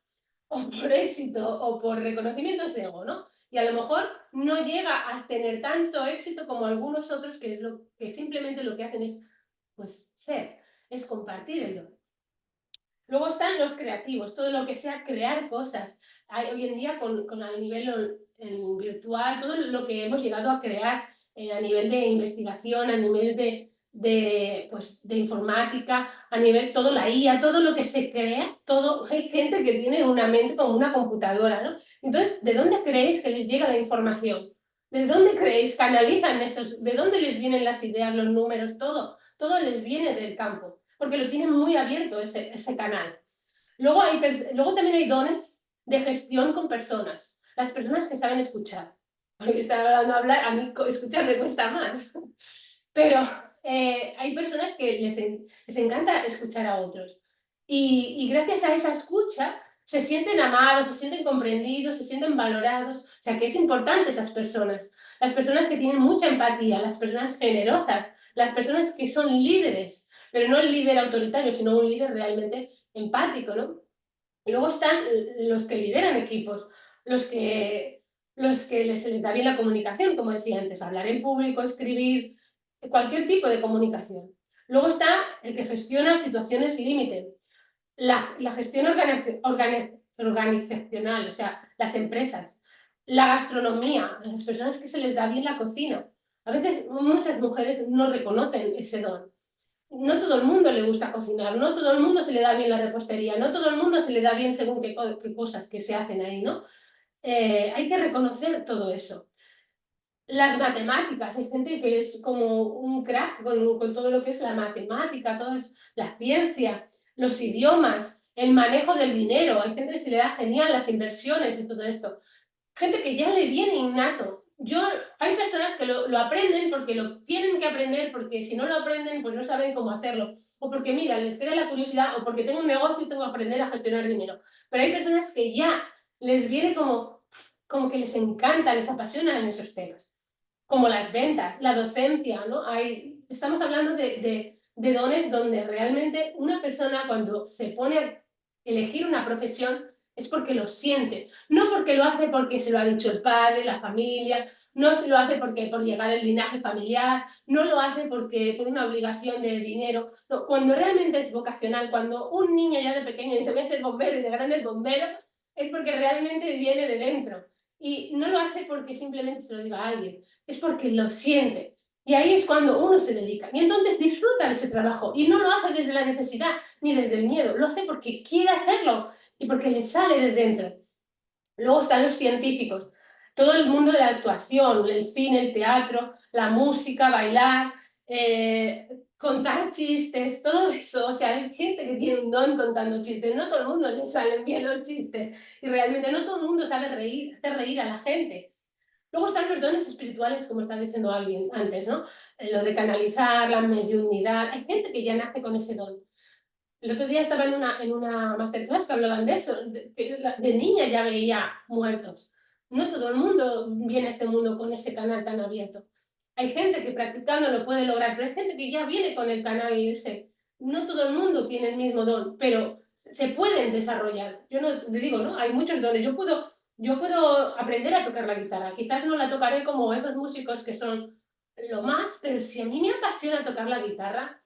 o por éxito, o por reconocimiento es ego, ¿no? Y a lo mejor no llega a tener tanto éxito como algunos otros, que es lo que simplemente lo que hacen es, pues, es compartir el don. Luego están los creativos, todo lo que sea crear cosas. Hoy en día, con el nivel virtual, todo lo que hemos llegado a crear a nivel de investigación, a nivel pues, de informática, a nivel todo la IA, todo lo que se crea, todo, hay gente que tiene una mente como una computadora, ¿no? Entonces, ¿de dónde creéis que les llega la información? ¿De dónde creéis que analizan esos? ¿De dónde les vienen las ideas, los números, todo? Todo les viene del campo, porque lo tienen muy abierto ese canal. Luego también hay dones de gestión con personas, las personas que saben escuchar. Porque estaba hablando hablar, a mí escuchar me cuesta más. Pero hay personas que les encanta escuchar a otros. Y gracias a esa escucha se sienten amados, se sienten comprendidos, se sienten valorados. O sea que es importante esas personas. Las personas que tienen mucha empatía, las personas generosas, las personas que son líderes, pero no el líder autoritario, sino un líder realmente empático, ¿no? Y luego están los que lideran equipos, se les da bien la comunicación, como decía antes, hablar en público, escribir, cualquier tipo de comunicación. Luego está el que gestiona situaciones límite, la gestión organizacional, o sea, las empresas, la gastronomía, las personas que se les da bien la cocina. A veces muchas mujeres no reconocen ese don. No todo el mundo le gusta cocinar, no todo el mundo se le da bien la repostería, no todo el mundo se le da bien según qué cosas que se hacen ahí, ¿no? Hay que reconocer todo eso. Las matemáticas, hay gente que es como un crack con todo lo que es la matemática, toda la ciencia, los idiomas, el manejo del dinero. Hay gente que se le da genial las inversiones y todo esto. Gente que ya le viene innato. Hay personas que lo aprenden porque lo tienen que aprender, porque si no lo aprenden, pues no saben cómo hacerlo. O porque, mira, les crea la curiosidad, o porque tengo un negocio y tengo que aprender a gestionar dinero. Pero hay personas que ya les viene como que les encanta, les apasionan esos temas. Como las ventas, la docencia, ¿no? Estamos hablando de dones donde realmente una persona cuando se pone a elegir una profesión es porque lo siente, no porque lo hace porque se lo ha dicho el padre, la familia, no se lo hace porque por llegar el linaje familiar, no lo hace porque por una obligación de dinero. No, cuando realmente es vocacional, cuando un niño ya de pequeño dice voy a ser bombero y de grande es bombero, es porque realmente viene de dentro. Y no lo hace porque simplemente se lo diga a alguien, es porque lo siente. Y ahí es cuando uno se dedica. Y entonces disfruta de ese trabajo. Y no lo hace desde la necesidad ni desde el miedo. Lo hace porque quiere hacerlo y porque le sale de dentro. Luego están los científicos. Todo el mundo de la actuación, el cine, el teatro, la música, bailar, contar chistes, todo eso. O sea, hay gente que tiene un don contando chistes. No todo el mundo le salen bien los chistes. Y realmente no todo el mundo sabe reír, hacer reír a la gente. Luego están los dones espirituales, como estaba diciendo alguien antes, ¿no? Lo de canalizar, la mediunidad. Hay gente que ya nace con ese don. El otro día estaba en una masterclass que hablaban de eso, de niña ya veía muertos. No todo el mundo viene a este mundo con ese canal tan abierto. Hay gente que practicando lo puede lograr, pero hay gente que ya viene con el canal y ese. No todo el mundo tiene el mismo don, pero se pueden desarrollar. Yo no te digo, ¿no? Hay muchos dones. Yo puedo aprender a tocar la guitarra. Quizás no la tocaré como esos músicos que son lo más, pero si a mí me apasiona tocar la guitarra,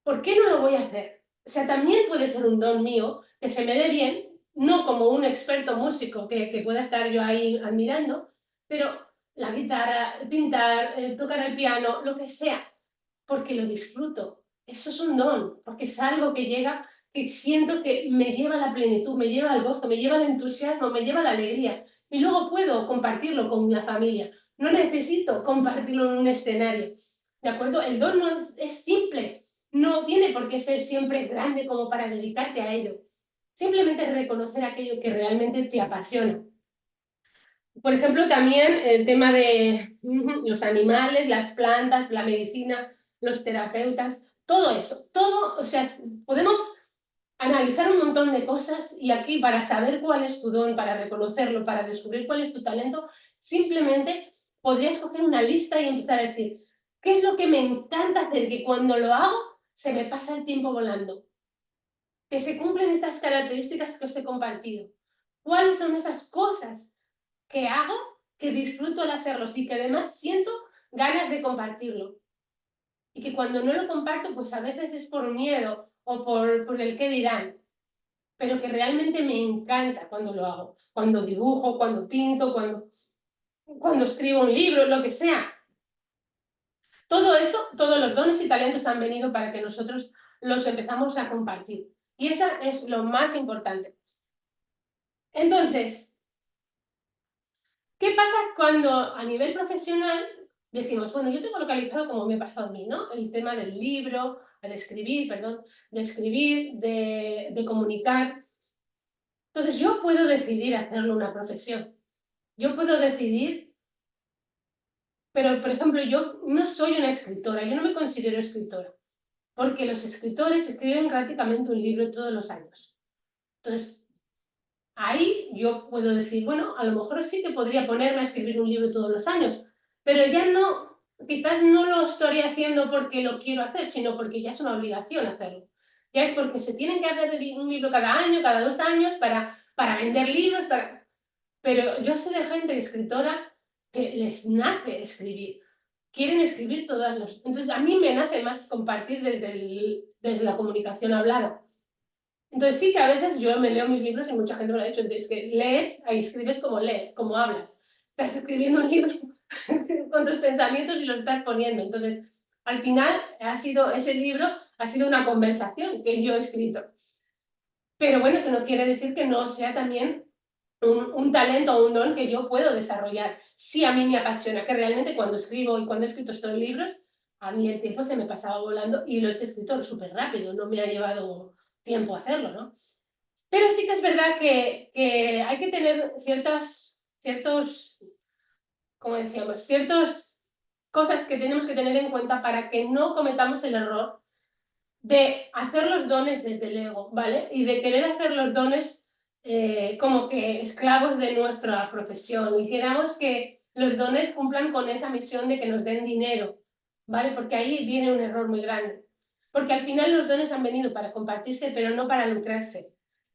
¿por qué no lo voy a hacer? O sea, también puede ser un don mío que se me dé bien, no como un experto músico que pueda estar yo ahí admirando, pero la guitarra, pintar, tocar el piano, lo que sea, porque lo disfruto. Eso es un don, porque es algo que llega, que siento que me lleva a la plenitud, me lleva al gozo, me lleva al entusiasmo, me lleva a la alegría. Y luego puedo compartirlo con mi familia. No necesito compartirlo en un escenario. ¿De acuerdo? El don no es simple, no tiene por qué ser siempre grande como para dedicarte a ello. Simplemente reconocer aquello que realmente te apasiona. Por ejemplo, también el tema de los animales, las plantas, la medicina, los terapeutas, todo eso, todo, o sea, podemos analizar un montón de cosas y aquí para saber cuál es tu don, para reconocerlo, para descubrir cuál es tu talento, simplemente podrías coger una lista y empezar a decir, ¿qué es lo que me encanta hacer? Que cuando lo hago se me pasa el tiempo volando. Que se cumplen estas características que os he compartido. ¿Cuáles son esas cosas que hago, que disfruto al hacerlos y que además siento ganas de compartirlo? Y que cuando no lo comparto, pues a veces es por miedo o por el qué dirán, pero que realmente me encanta cuando lo hago, cuando dibujo, cuando pinto, cuando escribo un libro, lo que sea. Todo eso, todos los dones y talentos han venido para que nosotros los empezamos a compartir. Y eso es lo más importante. Entonces, ¿qué pasa cuando a nivel profesional decimos, bueno, yo tengo localizado como me ha pasado a mí, ¿no? El tema del libro, de escribir, perdón, de escribir, de comunicar. Entonces, yo puedo decidir hacerlo una profesión. Yo puedo decidir, pero, por ejemplo, yo no soy una escritora, yo no me considero escritora, porque los escritores escriben prácticamente un libro todos los años. Entonces, ahí yo puedo decir, bueno, a lo mejor sí que podría ponerme a escribir un libro todos los años, pero ya no, quizás no lo estoy haciendo porque lo quiero hacer, sino porque ya es una obligación hacerlo. Ya es porque se tienen que hacer un libro cada año, cada 2 años, para vender libros, pero yo sé de gente escritora que les nace escribir, quieren escribir todas los... Entonces a mí me nace más compartir desde la comunicación hablada. Entonces sí que a veces yo me leo mis libros y mucha gente me lo ha dicho, entonces que lees, ahí escribes como hablas. Estás escribiendo un libro con tus pensamientos y los estás poniendo. Entonces, al final ese libro ha sido una conversación que yo he escrito. Pero bueno, eso no quiere decir que no sea también un talento o un don que yo puedo desarrollar. Sí, a mí me apasiona, que realmente cuando escribo y cuando he escrito estos libros, a mí el tiempo se me pasaba volando y los he escrito súper rápido, no me ha llevado tiempo hacerlo, ¿no? Pero sí que es verdad que hay que tener ciertos, como decíamos, ciertas cosas que tenemos que tener en cuenta para que no cometamos el error de hacer los dones desde el ego, ¿vale? Y de querer hacer los dones como que esclavos de nuestra profesión y queramos que los dones cumplan con esa misión de que nos den dinero, ¿vale? Porque ahí viene un error muy grande. Porque al final los dones han venido para compartirse, pero no para lucrarse.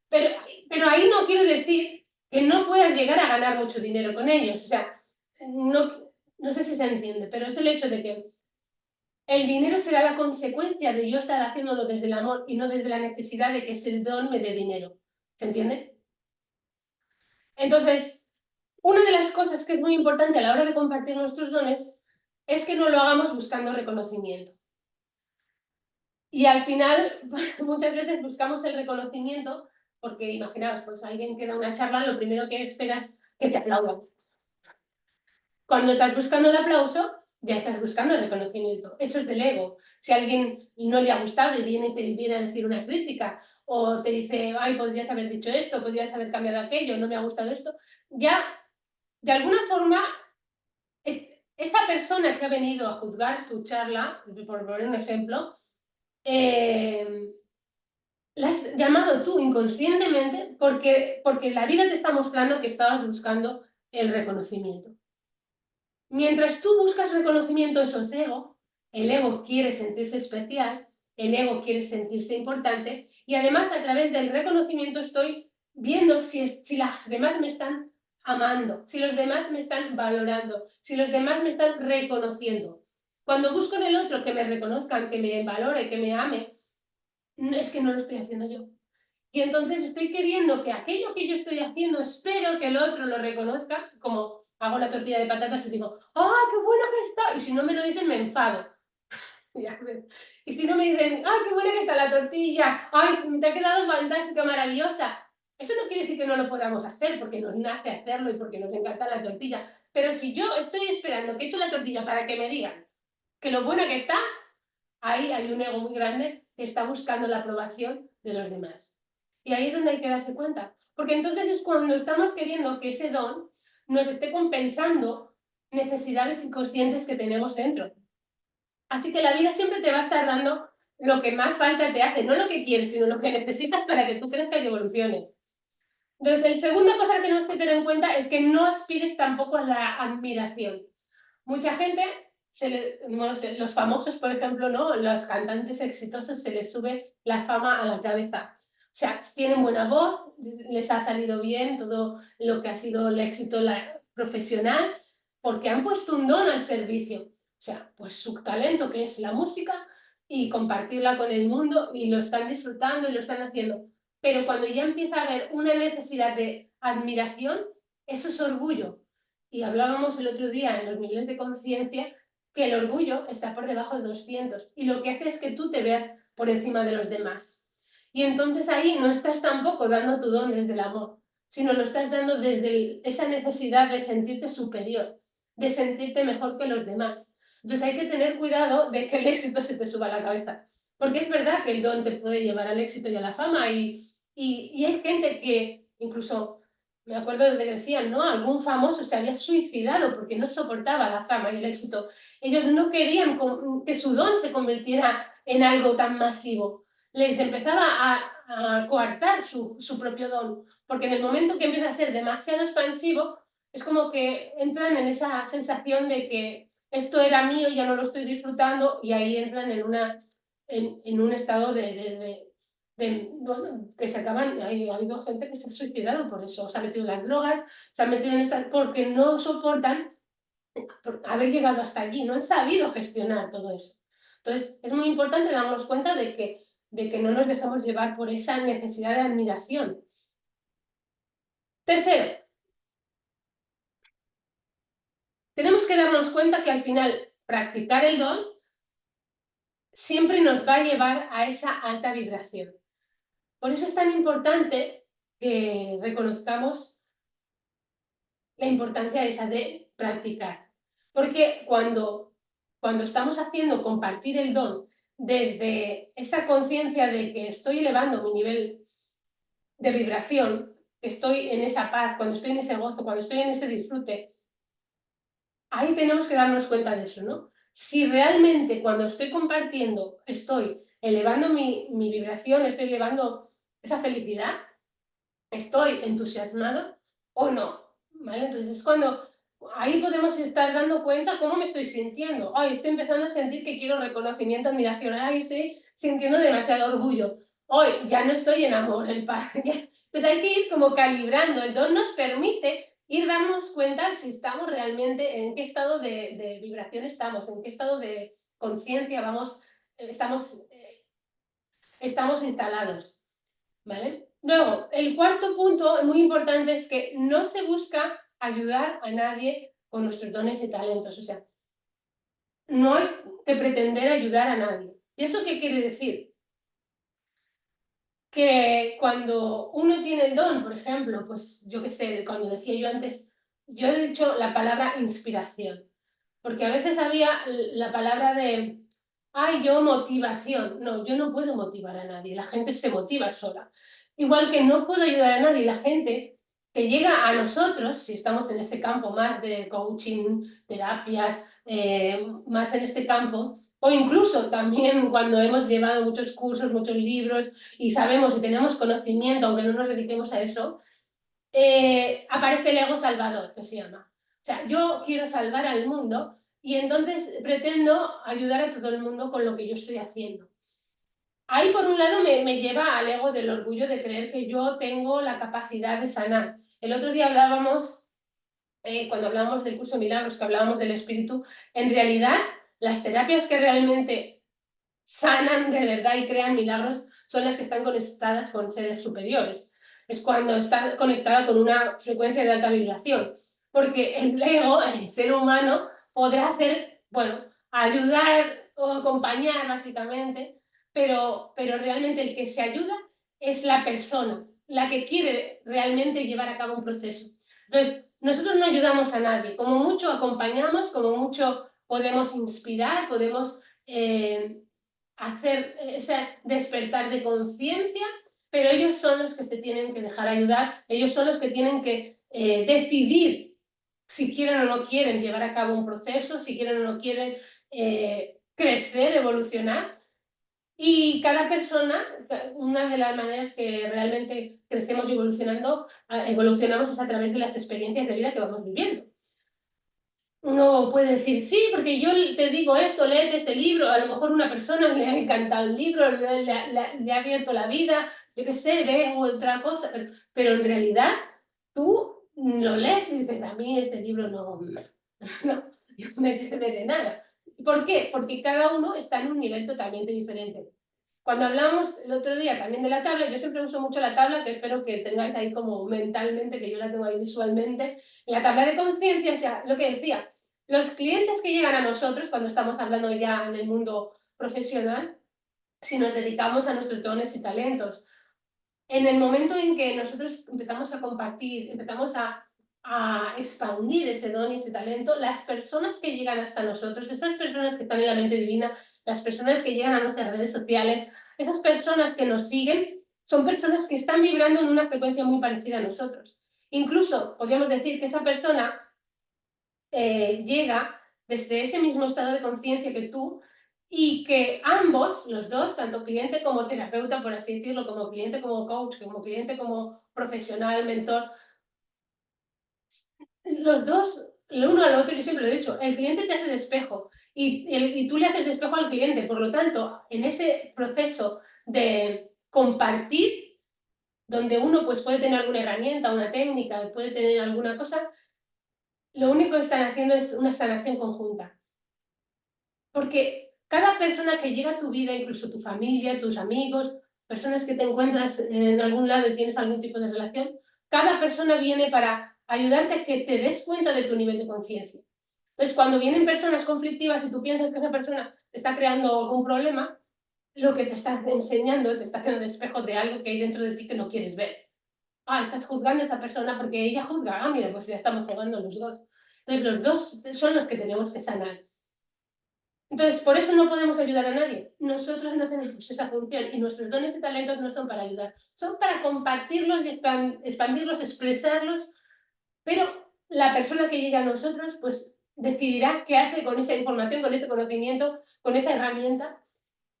Pero ahí no quiero decir que no puedas llegar a ganar mucho dinero con ellos. O sea, no sé si se entiende, pero es el hecho de que el dinero será la consecuencia de yo estar haciéndolo desde el amor y no desde la necesidad de que ese don me dé dinero. ¿Se entiende? Entonces, una de las cosas que es muy importante a la hora de compartir nuestros dones es que no lo hagamos buscando reconocimiento. Y al final, muchas veces buscamos el reconocimiento porque, imaginaos, pues alguien que da una charla, lo primero que esperas que te aplaudan. Cuando estás buscando el aplauso, ya estás buscando el reconocimiento. Eso es del ego. Si a alguien no le ha gustado y viene y te viene a decir una crítica o te dice, ay, podrías haber dicho esto, podrías haber cambiado aquello, no me ha gustado esto, ya de alguna forma esa persona que ha venido a juzgar tu charla, por poner un ejemplo, la has llamado tú inconscientemente porque la vida te está mostrando que estabas buscando el reconocimiento. Mientras tú buscas reconocimiento, eso es ego. El ego quiere sentirse especial, el ego quiere sentirse importante y además a través del reconocimiento estoy viendo si las demás me están amando, si los demás me están valorando, si los demás me están reconociendo. Cuando busco en el otro que me reconozcan, que me valore, que me ame, es que no lo estoy haciendo yo. Y entonces estoy queriendo que aquello que yo estoy haciendo, espero que el otro lo reconozca, como hago la tortilla de patatas y digo, ¡ah, qué buena que está! Y si no me lo dicen, me enfado. Y si no me dicen, ¡ay, qué buena que está la tortilla! ¡Ay, te ha quedado fantástica, maravillosa! Eso no quiere decir que no lo podamos hacer, porque nos nace hacerlo y porque nos encanta la tortilla. Pero si yo estoy esperando que he hecho la tortilla para que me digan que lo buena que está, ahí hay un ego muy grande que está buscando la aprobación de los demás. Y ahí es donde hay que darse cuenta. Porque entonces es cuando estamos queriendo que ese don nos esté compensando necesidades inconscientes que tenemos dentro. Así que la vida siempre te va a estar dando lo que más falta te hace, no lo que quieres, sino lo que necesitas para que tú crezcas y evoluciones. Entonces, la segunda cosa que tenemos que tener en cuenta es que no aspires tampoco a la admiración. Mucha gente, los famosos, por ejemplo, ¿no? Los cantantes exitosos se les sube la fama a la cabeza. O sea, tienen buena voz, les ha salido bien todo lo que ha sido el éxito profesional, porque han puesto un don al servicio. O sea, pues su talento, que es la música, y compartirla con el mundo, y lo están disfrutando y lo están haciendo. Pero cuando ya empieza a haber una necesidad de admiración, eso es orgullo. Y hablábamos el otro día en los niveles de conciencia que el orgullo está por debajo de 200 y lo que hace es que tú te veas por encima de los demás. Y entonces ahí no estás tampoco dando tu don desde el amor, sino lo estás dando desde esa necesidad de sentirte superior, de sentirte mejor que los demás. Entonces hay que tener cuidado de que el éxito se te suba a la cabeza, porque es verdad que el don te puede llevar al éxito y a la fama y hay gente que incluso, me acuerdo de que decían, ¿no? Algún famoso se había suicidado porque no soportaba la fama y el éxito. Ellos no querían que su don se convirtiera en algo tan masivo. Les empezaba a coartar su propio don, porque en el momento que empieza a ser demasiado expansivo, es como que entran en esa sensación de que esto era mío y ya no lo estoy disfrutando, y ahí entran en un estado bueno, que se acaban, ha habido gente que se ha suicidado por eso, se ha metido en las drogas, se ha metido en estas porque no soportan haber llegado hasta allí, no han sabido gestionar todo eso. Entonces, es muy importante darnos cuenta de que no nos dejemos llevar por esa necesidad de admiración. Tercero, tenemos que darnos cuenta que al final practicar el don siempre nos va a llevar a esa alta vibración. Por eso es tan importante que reconozcamos la importancia esa de practicar. Porque cuando estamos haciendo compartir el don desde esa conciencia de que estoy elevando mi nivel de vibración, que estoy en esa paz, cuando estoy en ese gozo, cuando estoy en ese disfrute, ahí tenemos que darnos cuenta de eso, ¿no? Si realmente cuando estoy compartiendo estoy elevando mi vibración, estoy elevando esa felicidad, estoy entusiasmado o no, ¿vale? Entonces es cuando ahí podemos estar dando cuenta cómo me estoy sintiendo. Ay, estoy empezando a sentir que quiero reconocimiento, admiración. Ay, estoy sintiendo demasiado orgullo. Hoy ya no estoy en amor, en paz. Entonces hay que ir como calibrando. El don nos permite ir darnos cuenta si estamos realmente, en qué estado de vibración estamos, en qué estado de conciencia estamos instalados. ¿Vale? Luego, el cuarto punto muy importante es que no se busca ayudar a nadie con nuestros dones y talentos. O sea, no hay que pretender ayudar a nadie. ¿Y eso qué quiere decir? Que cuando uno tiene el don, por ejemplo, pues yo qué sé, cuando decía yo antes, yo he dicho la palabra inspiración, porque a veces había la palabra de, ay, yo motivación. No, yo no puedo motivar a nadie, la gente se motiva sola. Igual que no puedo ayudar a nadie, la gente que llega a nosotros, si estamos en ese campo más de coaching, terapias, más en este campo, o incluso también cuando hemos llevado muchos cursos, muchos libros y sabemos y tenemos conocimiento, aunque no nos dediquemos a eso, aparece el ego salvador, que se llama. O sea, yo quiero salvar al mundo y entonces pretendo ayudar a todo el mundo con lo que yo estoy haciendo. Ahí, por un lado, me lleva al ego del orgullo de creer que yo tengo la capacidad de sanar. El otro día hablábamos, cuando hablábamos del curso de milagros, que hablábamos del espíritu, en realidad, las terapias que realmente sanan de verdad y crean milagros son las que están conectadas con seres superiores. Es cuando está conectada con una frecuencia de alta vibración. Porque el ego, el ser humano, podrá hacer, bueno, ayudar o acompañar básicamente, pero realmente el que se ayuda es la persona, la que quiere realmente llevar a cabo un proceso. Entonces, nosotros no ayudamos a nadie, como mucho acompañamos, como mucho podemos inspirar, podemos hacer ese despertar de conciencia, pero ellos son los que se tienen que dejar ayudar, ellos son los que tienen que decidir si quieren o no quieren llevar a cabo un proceso, si quieren o no quieren crecer, evolucionar. Y cada persona, una de las maneras que realmente crecemos y evolucionamos es a través de las experiencias de vida que vamos viviendo. Uno puede decir, sí, porque yo te digo esto, léete este libro, a lo mejor una persona le ha encantado el libro, le ha abierto la vida, yo qué sé, ve otra cosa, pero en realidad tú lo lees y dices, a mí este libro no, no me sirve de nada. ¿Por qué? Porque cada uno está en un nivel totalmente diferente. Cuando hablamos el otro día también de la tabla, yo siempre uso mucho la tabla, que espero que tengáis ahí como mentalmente, que yo la tengo ahí visualmente, la tabla de conciencia, o sea, lo que decía, Los clientes que llegan a nosotros, cuando estamos hablando ya en el mundo profesional, si nos dedicamos a nuestros dones y talentos, en el momento en que nosotros empezamos a compartir, empezamos a expandir ese don y ese talento, las personas que llegan hasta nosotros, esas personas que están en la mente divina, las personas que llegan a nuestras redes sociales, esas personas que nos siguen, son personas que están vibrando en una frecuencia muy parecida a nosotros. Incluso podríamos decir que esa persona llega desde ese mismo estado de conciencia que tú y que ambos, los dos, tanto cliente como terapeuta, por así decirlo, como cliente como coach, como cliente como profesional, mentor, los dos, el uno al otro, yo siempre lo he dicho, el cliente te hace de espejo y tú le haces de espejo al cliente. Por lo tanto, en ese proceso de compartir, donde uno pues, puede tener alguna herramienta, una técnica, puede tener alguna cosa, lo único que están haciendo es una sanación conjunta. Porque cada persona que llega a tu vida, incluso tu familia, tus amigos, personas que te encuentras en algún lado y tienes algún tipo de relación, cada persona viene para ayudarte a que te des cuenta de tu nivel de conciencia. Entonces, cuando vienen personas conflictivas y tú piensas que esa persona te está creando algún problema, lo que te está enseñando, te está haciendo de espejo de algo que hay dentro de ti que no quieres ver. Ah, estás juzgando a esa persona porque ella juzga. Ah, mira, pues ya estamos jugando los dos. Entonces, los dos son los que tenemos que sanar. Entonces, por eso no podemos ayudar a nadie. Nosotros no tenemos esa función y nuestros dones y talentos no son para ayudar, son para compartirlos y expandirlos, expresarlos, pero la persona que llega a nosotros, pues decidirá qué hace con esa información, con ese conocimiento, con esa herramienta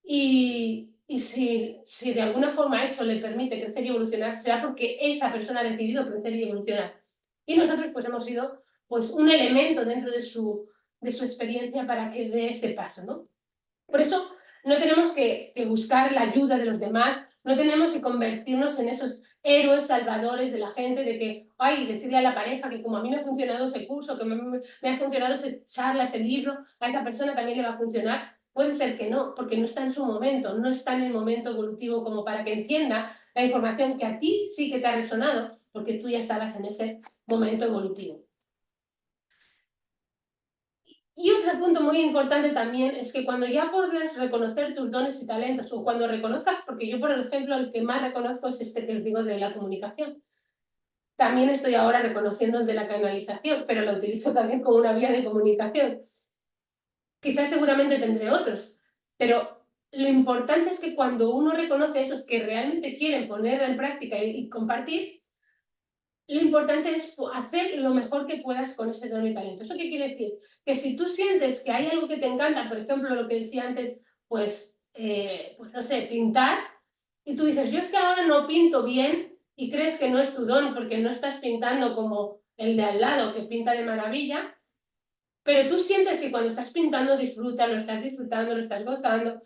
y si de alguna forma eso le permite crecer y evolucionar, será porque esa persona ha decidido crecer y evolucionar. Y nosotros pues hemos sido pues, un elemento dentro de su experiencia para que dé ese paso, ¿no? Por eso no tenemos que buscar la ayuda de los demás, no tenemos que convertirnos en esos héroes salvadores de la gente, de que, ay, decirle a la pareja que como a mí me ha funcionado ese curso, que me ha funcionado esa charla, ese libro, a esta persona también le va a funcionar. Puede ser que no, porque no está en su momento, no está en el momento evolutivo como para que entienda la información que a ti sí que te ha resonado, porque tú ya estabas en ese momento evolutivo. Y otro punto muy importante también es que cuando ya puedes reconocer tus dones y talentos, o cuando reconozcas, porque yo, por ejemplo, el que más reconozco es este que os digo de la comunicación. También estoy ahora reconociendo el de la canalización, pero lo utilizo también como una vía de comunicación. Quizás seguramente tendré otros, pero lo importante es que cuando uno reconoce esos que realmente quieren poner en práctica y compartir, lo importante es hacer lo mejor que puedas con ese don y talento. ¿Eso qué quiere decir? Que si tú sientes que hay algo que te encanta, por ejemplo, lo que decía antes, pues no sé, pintar, y tú dices, yo es que ahora no pinto bien y crees que no es tu don porque no estás pintando como el de al lado que pinta de maravilla, pero tú sientes que cuando estás pintando disfrutas, lo estás disfrutando, lo estás gozando,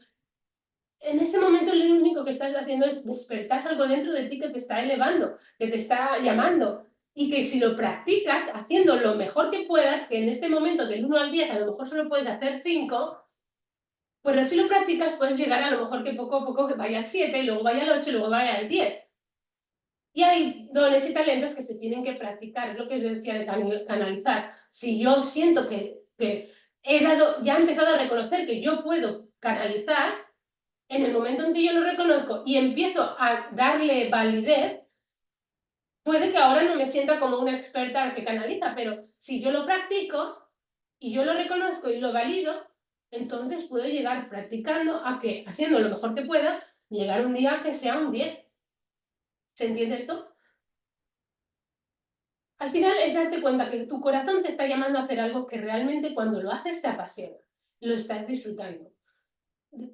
en ese momento lo único que estás haciendo es despertar algo dentro de ti que te está elevando, que te está llamando. Y que si lo practicas haciendo lo mejor que puedas, que en este momento del 1 al 10 a lo mejor solo puedes hacer 5, pues si lo practicas puedes llegar a lo mejor que poco a poco que vaya al 7, luego vaya al 8, luego vaya al 10. Y hay dones y talentos que se tienen que practicar, es lo que os decía de canalizar. Si yo siento que ya he empezado a reconocer que yo puedo canalizar, en el momento en que yo lo reconozco y empiezo a darle validez, puede que ahora no me sienta como una experta que canaliza, pero si yo lo practico y yo lo reconozco y lo valido, entonces puedo llegar practicando a que, haciendo lo mejor que pueda, llegar un día que sea un 10. ¿Se entiende esto? Al final es darte cuenta que tu corazón te está llamando a hacer algo que realmente cuando lo haces te apasiona, lo estás disfrutando.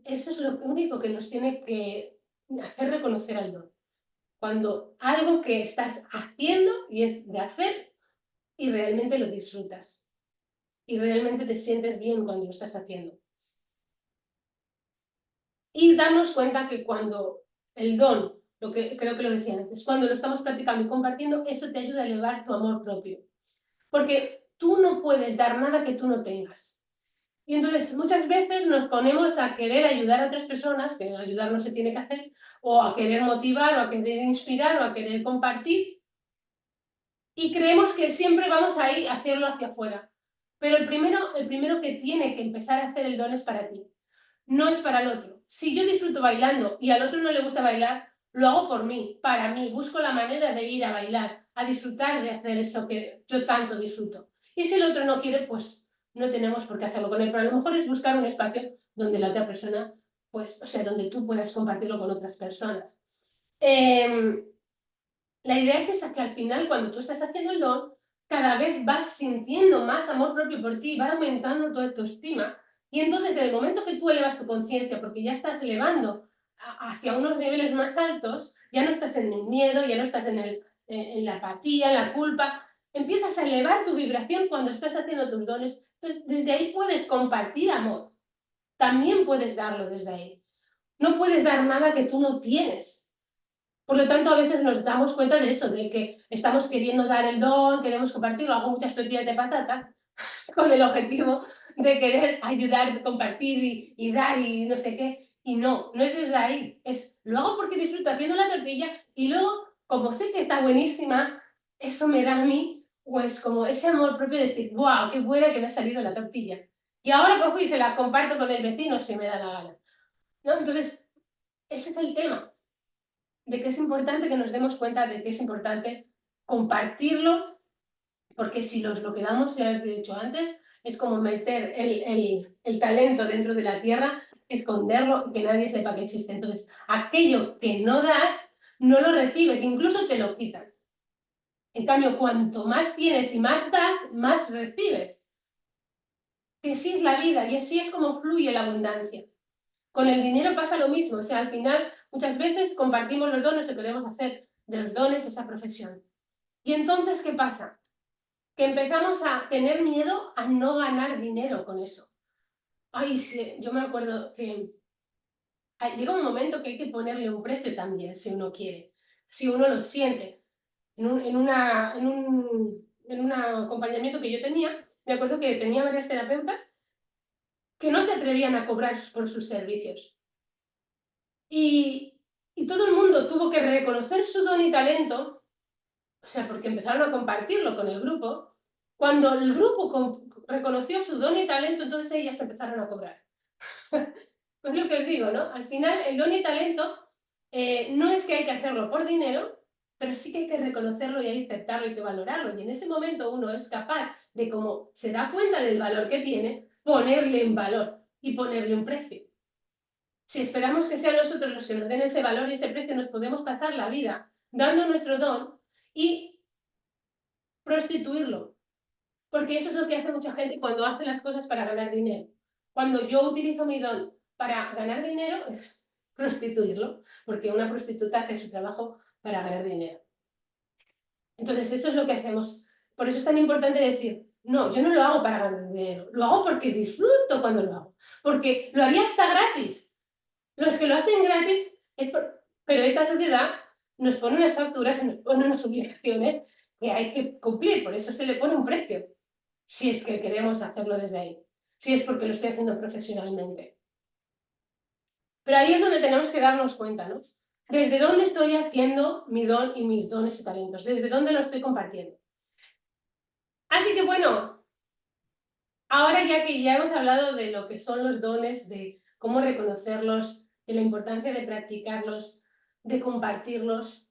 Eso es lo único que nos tiene que hacer reconocer al don. Cuando algo que estás haciendo y es de hacer y realmente lo disfrutas y realmente te sientes bien cuando lo estás haciendo. Y darnos cuenta que cuando el don, lo que creo que lo decía antes, cuando lo estamos practicando y compartiendo, eso te ayuda a elevar tu amor propio. Porque tú no puedes dar nada que tú no tengas. Y entonces muchas veces nos ponemos a querer ayudar a otras personas, que ayudar no se tiene que hacer, o a querer motivar, o a querer inspirar, o a querer compartir, y creemos que siempre vamos a ir a hacerlo hacia afuera. Pero el primero que tiene que empezar a hacer el don es para ti, no es para el otro. Si yo disfruto bailando y al otro no le gusta bailar, lo hago por mí, para mí, busco la manera de ir a bailar, a disfrutar de hacer eso que yo tanto disfruto. Y si el otro no quiere, pues no tenemos por qué hacerlo con él, pero a lo mejor es buscar un espacio donde la otra persona, pues, o sea, donde tú puedas compartirlo con otras personas. La idea es esa, que al final, cuando tú estás haciendo el don, cada vez vas sintiendo más amor propio por ti, va aumentando tu autoestima. Y entonces, en el momento que tú elevas tu conciencia, porque ya estás elevando hacia unos niveles más altos, ya no estás en el miedo, ya no estás en la apatía, en la culpa, empiezas a elevar tu vibración cuando estás haciendo tus dones. Entonces, desde ahí puedes compartir amor. También puedes darlo desde ahí. No puedes dar nada que tú no tienes. Por lo tanto, a veces nos damos cuenta de eso, de que estamos queriendo dar el don, queremos compartirlo, hago muchas tortillas de patata con el objetivo de querer ayudar, compartir y dar y no sé qué. Y no, no es desde ahí, lo hago porque disfruto haciendo la tortilla y luego, como sé que está buenísima, eso me da a mí, pues como ese amor propio de decir, wow, qué buena que me ha salido la tortilla. Y ahora cojo y se la comparto con el vecino si me da la gana. ¿No? Entonces, ese es el tema, de que es importante que nos demos cuenta de que es importante compartirlo, porque si nos lo quedamos, ya he dicho antes, es como meter el talento dentro de la tierra, esconderlo y que nadie sepa que existe. Entonces, aquello que no das, no lo recibes, incluso te lo quitan. En cambio, cuanto más tienes y más das, más recibes. Que así es la vida y así es como fluye la abundancia. Con el dinero pasa lo mismo, o sea, al final muchas veces compartimos los dones o queremos hacer de los dones esa profesión. Y entonces, ¿qué pasa? Que empezamos a tener miedo a no ganar dinero con eso. Ay, sí, yo me acuerdo que llega un momento que hay que ponerle un precio también, si uno quiere, si uno lo siente. En un acompañamiento que yo tenía, me acuerdo que tenía varias terapeutas que no se atrevían a cobrar por sus servicios. Y todo el mundo tuvo que reconocer su don y talento, o sea, porque empezaron a compartirlo con el grupo. Cuando el grupo reconoció su don y talento, entonces ellas empezaron a cobrar. Pues lo que os digo, ¿no? Al final, el don y talento no es que hay que hacerlo por dinero, pero sí que hay que reconocerlo y hay que aceptarlo y que valorarlo. Y en ese momento uno es capaz de, como se da cuenta del valor que tiene, ponerle en valor y ponerle un precio. Si esperamos que sean nosotros los que nos den ese valor y ese precio, nos podemos pasar la vida dando nuestro don y prostituirlo. Porque eso es lo que hace mucha gente cuando hace las cosas para ganar dinero. Cuando yo utilizo mi don para ganar dinero, es prostituirlo, porque una prostituta hace su trabajo para ganar dinero. Entonces, eso es lo que hacemos. Por eso es tan importante decir, no, yo no lo hago para ganar dinero, lo hago porque disfruto cuando lo hago, porque lo haría hasta gratis. Los que lo hacen gratis, pero esta sociedad nos pone unas facturas y nos pone unas obligaciones que hay que cumplir, por eso se le pone un precio, si es que queremos hacerlo desde ahí, si es porque lo estoy haciendo profesionalmente. Pero ahí es donde tenemos que darnos cuenta, ¿no? ¿Desde dónde estoy haciendo mi don y mis dones y talentos? ¿Desde dónde lo estoy compartiendo? Así que bueno, ahora ya que ya hemos hablado de lo que son los dones, de cómo reconocerlos, de la importancia de practicarlos, de compartirlos,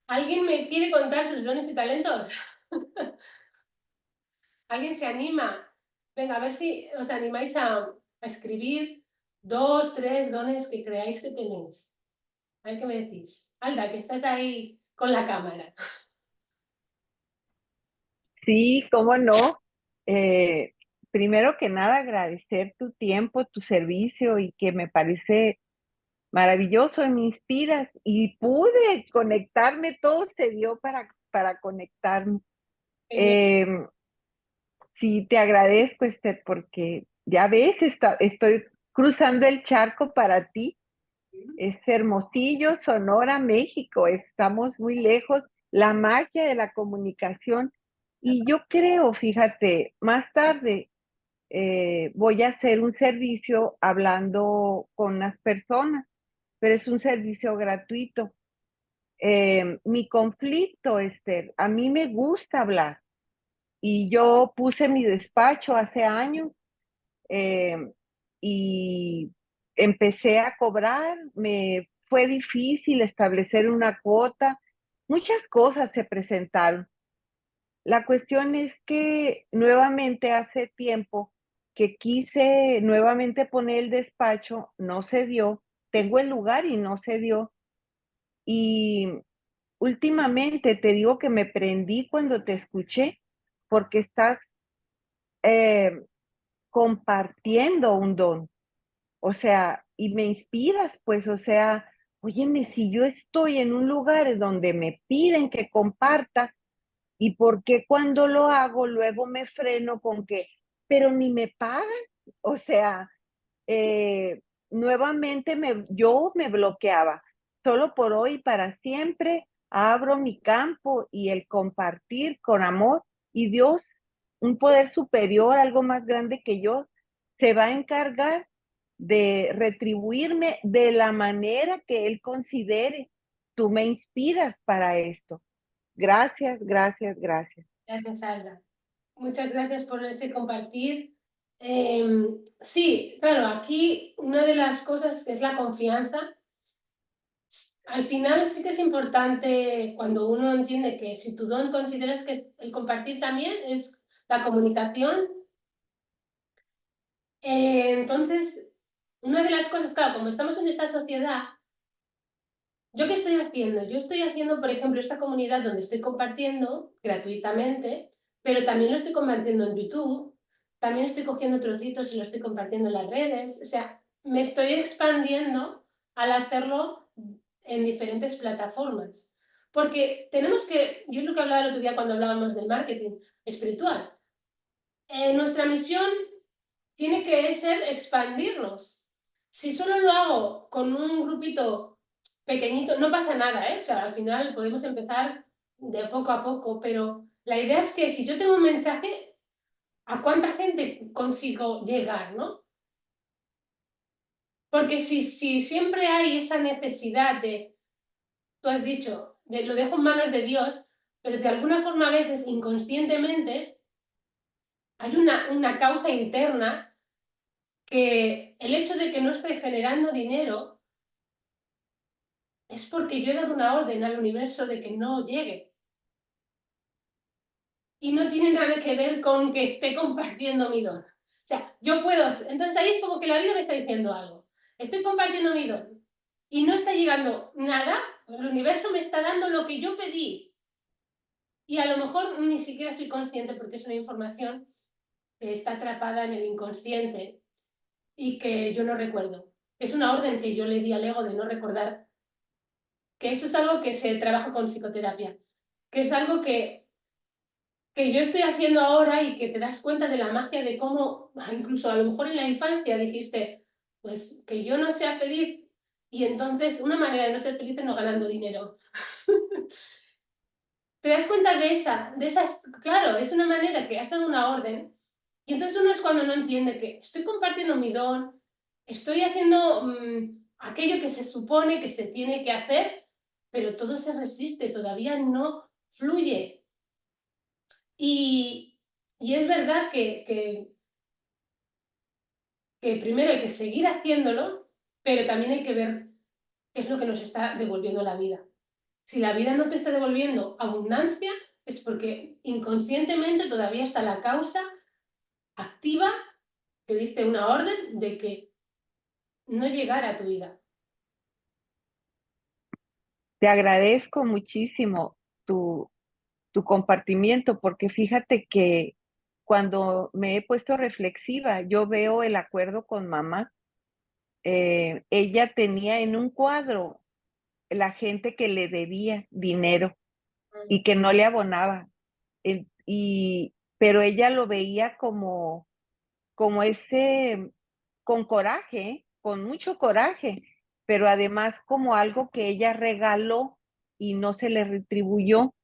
¿alguien me quiere contar sus dones y talentos? ¿Alguien se anima? Venga, a ver si os animáis a escribir 2, 3 dones que creáis que tenéis. A ver qué me decís. Alda, que estás ahí con la cámara. Sí, cómo no. Eh, Primero que nada, agradecer tu tiempo, tu servicio y que me parece maravilloso y me inspiras. Y pude conectarme, todo se dio para conectarme. Genial. Eh, sí, te agradezco, Esther, porque ya ves, estoy cruzando el charco para ti. Es Hermosillo, Sonora, México. Estamos muy lejos. La magia de la comunicación. Y yo creo, fíjate, más tarde voy a hacer un servicio hablando con las personas, pero es un servicio gratuito. Mi conflicto, Esther, a mí me gusta hablar, y yo puse mi despacho hace años eh, y empecé a cobrar, me fue difícil establecer una cuota, muchas cosas se presentaron. La cuestión es que nuevamente hace tiempo que quise nuevamente poner el despacho, no se dio, tengo el lugar y no se dio. Y últimamente te digo que me prendí cuando te escuché, porque estás eh, compartiendo un don. O sea, y me inspiras, pues, o sea, óyeme, si yo estoy en un lugar en donde me piden que comparta, ¿y por qué cuando lo hago luego me freno con que, pero ni me pagan? O sea, eh, nuevamente yo me bloqueaba. Solo por hoy y para siempre abro mi campo y el compartir con amor y Dios, un poder superior, algo más grande que yo, se va a encargar de retribuirme de la manera que Él considere. Tú me inspiras para esto. Gracias, gracias, gracias. Gracias, Alda. Muchas gracias por ese compartir. Sí, claro, aquí una de las cosas es la confianza. Al final sí que es importante cuando uno entiende que si tu don consideras que el compartir también es la comunicación. Entonces, una de las cosas, claro, como estamos en esta sociedad, ¿yo qué estoy haciendo? Yo estoy haciendo, por ejemplo, esta comunidad donde estoy compartiendo gratuitamente, pero también lo estoy compartiendo en YouTube, también estoy cogiendo trocitos y lo estoy compartiendo en las redes. O sea, me estoy expandiendo al hacerlo en diferentes plataformas. Porque tenemos que, yo es lo que hablaba el otro día cuando hablábamos del marketing espiritual, nuestra misión tiene que ser expandirnos. Si solo lo hago con un grupito pequeñito, no pasa nada, ¿eh? O sea, al final podemos empezar de poco a poco, pero la idea es que si yo tengo un mensaje, ¿a cuánta gente consigo llegar, no? Porque si siempre hay esa necesidad de, tú has dicho, de lo dejo en manos de Dios, pero de alguna forma a veces inconscientemente hay una causa interna que el hecho de que no esté generando dinero es porque yo he dado una orden al universo de que no llegue. Y no tiene nada que ver con que esté compartiendo mi don. O sea, yo puedo... Entonces ahí es como que la vida me está diciendo algo. Estoy compartiendo mi don y no está llegando nada, el universo me está dando lo que yo pedí. Y a lo mejor ni siquiera soy consciente porque es una información que está atrapada en el inconsciente y que yo no recuerdo. Es una orden que yo le di al ego de no recordar, que eso es algo que se trabaja con psicoterapia, que es algo que yo estoy haciendo ahora y que te das cuenta de la magia de cómo, incluso a lo mejor en la infancia dijiste, pues que yo no sea feliz y entonces una manera de no ser feliz es no ganando dinero. Te das cuenta de esa, claro, es una manera que has dado una orden y entonces uno es cuando no entiende que estoy compartiendo mi don, estoy haciendo aquello que se supone que se tiene que hacer, pero todo se resiste, todavía no fluye. Y es verdad que primero hay que seguir haciéndolo, pero también hay que ver qué es lo que nos está devolviendo la vida. Si la vida no te está devolviendo abundancia, es porque inconscientemente todavía está la causa activa que diste una orden de que no llegara a tu vida. Te agradezco muchísimo tu, tu compartimiento, porque fíjate que cuando me he puesto reflexiva, yo veo el acuerdo con mamá. Ella tenía en un cuadro la gente que le debía dinero y que no le abonaba. Pero ella lo veía como ese, con coraje, con mucho coraje, pero además como algo que ella regaló y no se le retribuyó.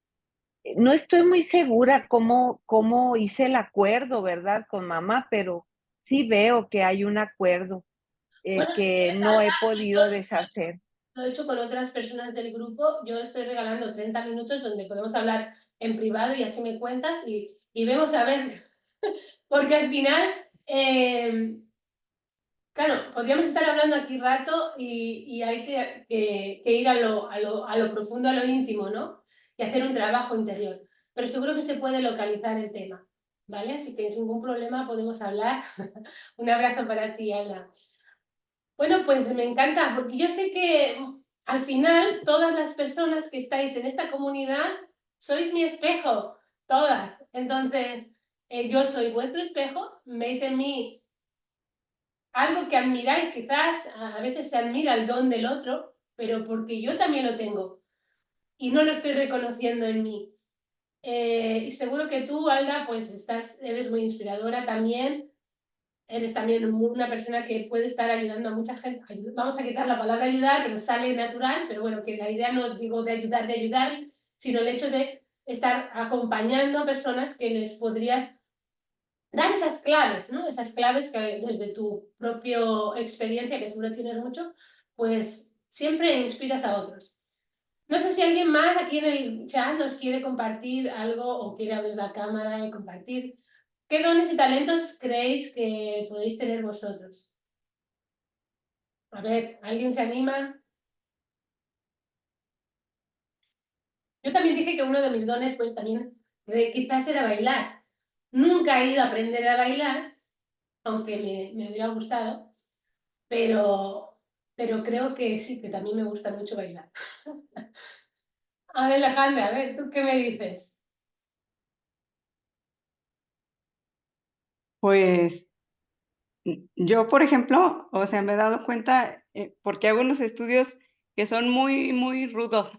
No estoy muy segura cómo hice el acuerdo, ¿verdad? Con mamá, pero sí veo que hay un acuerdo Bueno, si que quieres, no Alba, he podido deshacer. lo he hecho con otras personas del grupo. Yo estoy regalando 30 minutos donde podemos hablar en privado y así me cuentas y vemos a ver, porque al final, claro, podríamos estar hablando aquí rato y hay que ir a lo profundo, a lo íntimo, ¿no? Y hacer un trabajo interior. Pero seguro que se puede localizar el tema, ¿vale? Así que sin ningún problema podemos hablar. Un abrazo para ti, Ana. Bueno, pues me encanta, porque yo sé que al final todas las personas que estáis en esta comunidad sois mi espejo, todas. Entonces, yo soy vuestro espejo, veis en mí algo que admiráis, quizás a veces se admira el don del otro, pero porque yo también lo tengo y no lo estoy reconociendo en mí. Y seguro que tú, Alda, pues eres muy inspiradora también. Eres también una persona que puede estar ayudando a mucha gente. Vamos a quitar la palabra ayudar, pero sale natural, pero bueno, que la idea no digo de ayudar, sino el hecho de estar acompañando a personas que les podrías dar esas claves, ¿no? Esas claves que desde tu propia experiencia, que seguro tienes mucho, pues siempre inspiras a otros. No sé si alguien más aquí en el chat nos quiere compartir algo o quiere abrir la cámara y compartir. ¿Qué dones y talentos creéis que podéis tener vosotros? A ver, ¿alguien se anima? Yo también dije que uno de mis dones, pues también quizás era bailar. Nunca he ido a aprender a bailar, aunque me hubiera gustado, pero creo que sí, que también me gusta mucho bailar. A ver, Alejandra, a ver, ¿tú qué me dices? Pues yo, por ejemplo, o sea, me he dado cuenta, porque hago unos estudios que son muy, muy rudos,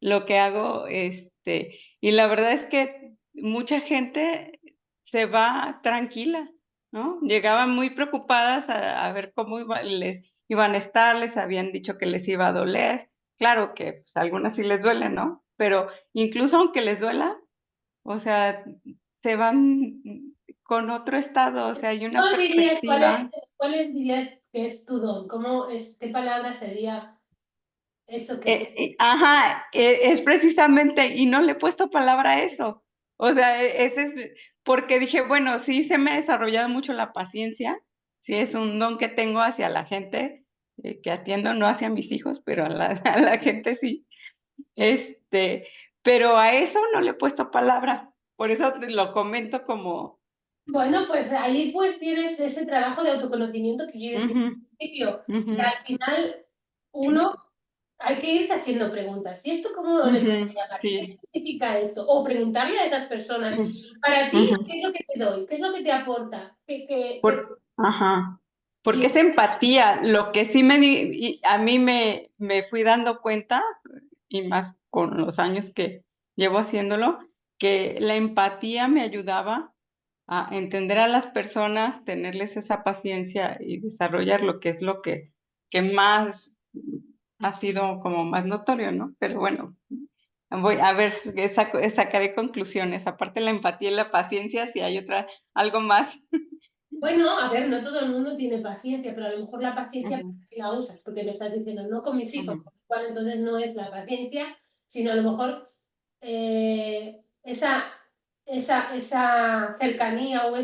lo que hago, y la verdad es que mucha gente se va tranquila, ¿no? Llegaban muy preocupadas a ver cómo les iban a estar, les habían dicho que les iba a doler. Claro que pues, a algunas sí les duele, ¿no? Pero incluso aunque les duela, o sea, se van con otro estado, o sea, hay una ¿Cómo dirías perspectiva. cuáles dirías que es tu don? ¿Qué palabra sería eso que tú... Ajá, es precisamente, y no le he puesto palabra a eso. O sea, ese es porque dije, bueno, sí se me ha desarrollado mucho la paciencia, sí es un don que tengo hacia la gente que atiendo, no hacia mis hijos, pero a la, a la gente sí. Este, pero a eso no le he puesto palabra, por eso te lo comento como... Bueno, pues ahí pues tienes ese trabajo de autoconocimiento que yo decía Ujú, al principio, ujú, que al final uno hay que irse haciendo preguntas. ¿Y esto cómo le ujú, podría llamar? sí, ¿Qué significa esto? O preguntarle a esas personas, para ti, ujú. ¿qué es lo que te doy? ¿Qué es lo que te aporta? Ajá, Y porque es empatía, lo que sí y a mí me fui dando cuenta, y más con los años que llevo haciéndolo, que la empatía me ayudaba a entender a las personas, tenerles esa paciencia y desarrollar lo que es lo que más ha sido como más notorio, ¿no? Pero bueno, voy a ver, sacaré conclusiones. Aparte de la empatía y la paciencia, si hay algo más. bueno, a ver, no todo el mundo tiene paciencia, pero a lo mejor la paciencia Ujú, la usas, porque me estás diciendo, no con mis hijos, ujú, con lo cual entonces no es la paciencia, sino a lo mejor eh, esa, esa cercanía o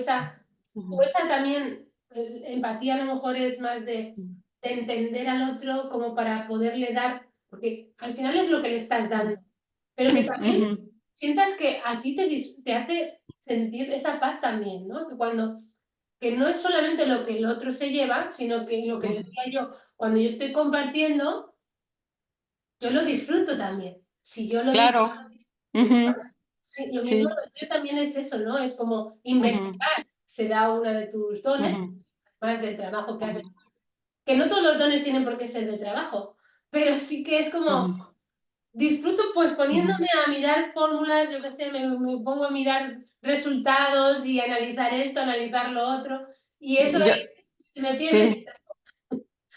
ujú, esa también empatía a lo mejor es más de entender al otro como para poderle dar, porque al final es lo que le estás dando, pero que también ujú, sientas que a ti te hace sentir esa paz también, ¿no? Que no es solamente lo que el otro se lleva, sino que lo que ujú. decía yo, cuando yo estoy compartiendo, yo lo disfruto también. Si yo lo disfruto, Claro. pues Ujú, sí, lo mismo sí. yo también es eso, ¿no? Es como Ujú, investigar, será una de tus dones, ujú, más del trabajo que haces. ujú, Que no todos los dones tienen por qué ser de trabajo, pero sí que es como ujú, disfruto pues ujú. poniéndome a mirar fórmulas, yo qué sé, me pongo a mirar resultados y analizar esto, analizar lo otro, y eso Yo, ahí se me pierde. sí,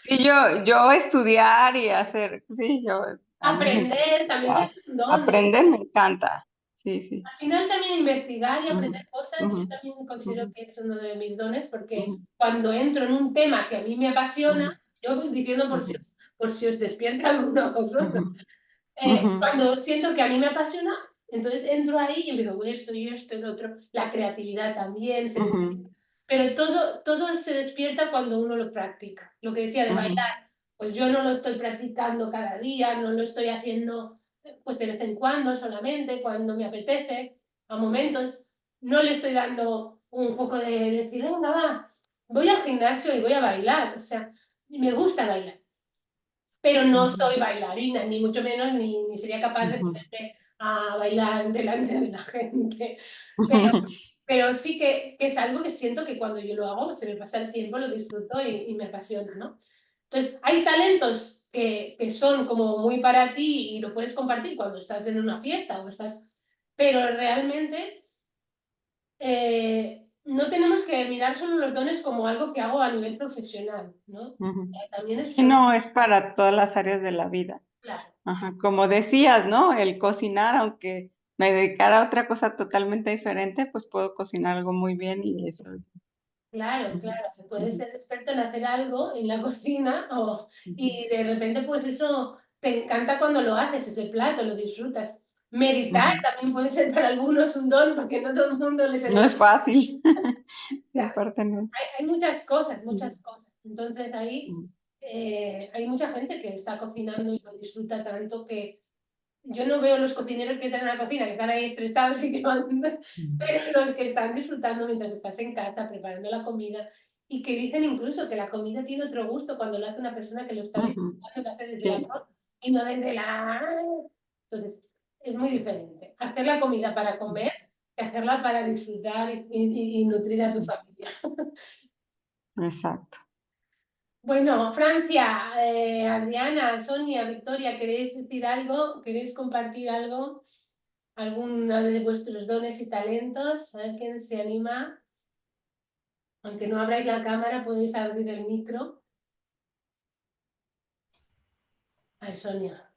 sí, yo estudiar y hacer, sí, a mí me encanta. Aprender también puede ser un don, ¿eh? Aprender me encanta. Sí, sí. Al final también investigar y Ujú, aprender cosas, ujú, yo también considero ujú, que es uno de mis dones, porque ujú, cuando entro en un tema que a mí me apasiona, ujú, yo voy diciendo ujú, por si os despierta alguno a vosotros, ujú, ujú, cuando siento que a mí me apasiona, Entonces entro ahí y empiezo esto y esto y lo otro. La creatividad también se Ujú, despierta. Pero todo se despierta cuando uno lo practica. Lo que decía de ujú, bailar, pues yo no lo estoy practicando cada día, no lo estoy haciendo pues de vez en cuando solamente, cuando me apetece, a momentos. No le estoy dando un poco de decir, venga, va, voy al gimnasio y voy a bailar. O sea, me gusta bailar, pero no ujú, soy bailarina, ni mucho menos, ni sería capaz de ujú, ponerme a bailar delante de la gente. Pero, ujú, pero sí que es algo que siento que cuando yo lo hago se me pasa el tiempo, lo disfruto y me apasiona, ¿no? Entonces, hay talentos que son como muy para ti y lo puedes compartir cuando estás en una fiesta o estás... Pero realmente no tenemos que mirar solo los dones como algo que hago a nivel profesional, ¿no? ujú. También Sí, no, es para todas las áreas de la vida. claro, Ajá, como decías, ¿no? El cocinar, aunque me dedicara a otra cosa totalmente diferente, pues puedo cocinar algo muy bien y eso. claro, Ujú, claro. Puedes ujú, ser experto en hacer algo en la cocina ujú, y de repente pues eso te encanta cuando lo haces, ese plato, lo disfrutas. Meditar ujú. también puede ser para algunos un don, porque no todo el mundo le No sale. es fácil. O Sí, sea, aparte no. hay muchas cosas, Ujú, muchas cosas. Entonces ahí ujú, hay mucha gente que está cocinando y lo disfruta tanto que yo no veo los cocineros que entran a la cocina, que están ahí estresados y que van, pero los que están disfrutando mientras estás en casa, preparando la comida, y que dicen incluso que la comida tiene otro gusto cuando lo hace una persona que lo está ujú. disfrutando, lo hace desde el Sí. amor y no desde la... Entonces, es muy diferente. Hacer la comida para comer que hacerla para disfrutar y nutrir a tu familia. Exacto. Bueno, Francia, Adriana, Sonia, Victoria, ¿queréis decir algo? ¿Queréis compartir algo? ¿Alguno de vuestros dones y talentos? A ver quién se anima. Aunque no abráis la cámara, podéis abrir el micro. A ver, Sonia.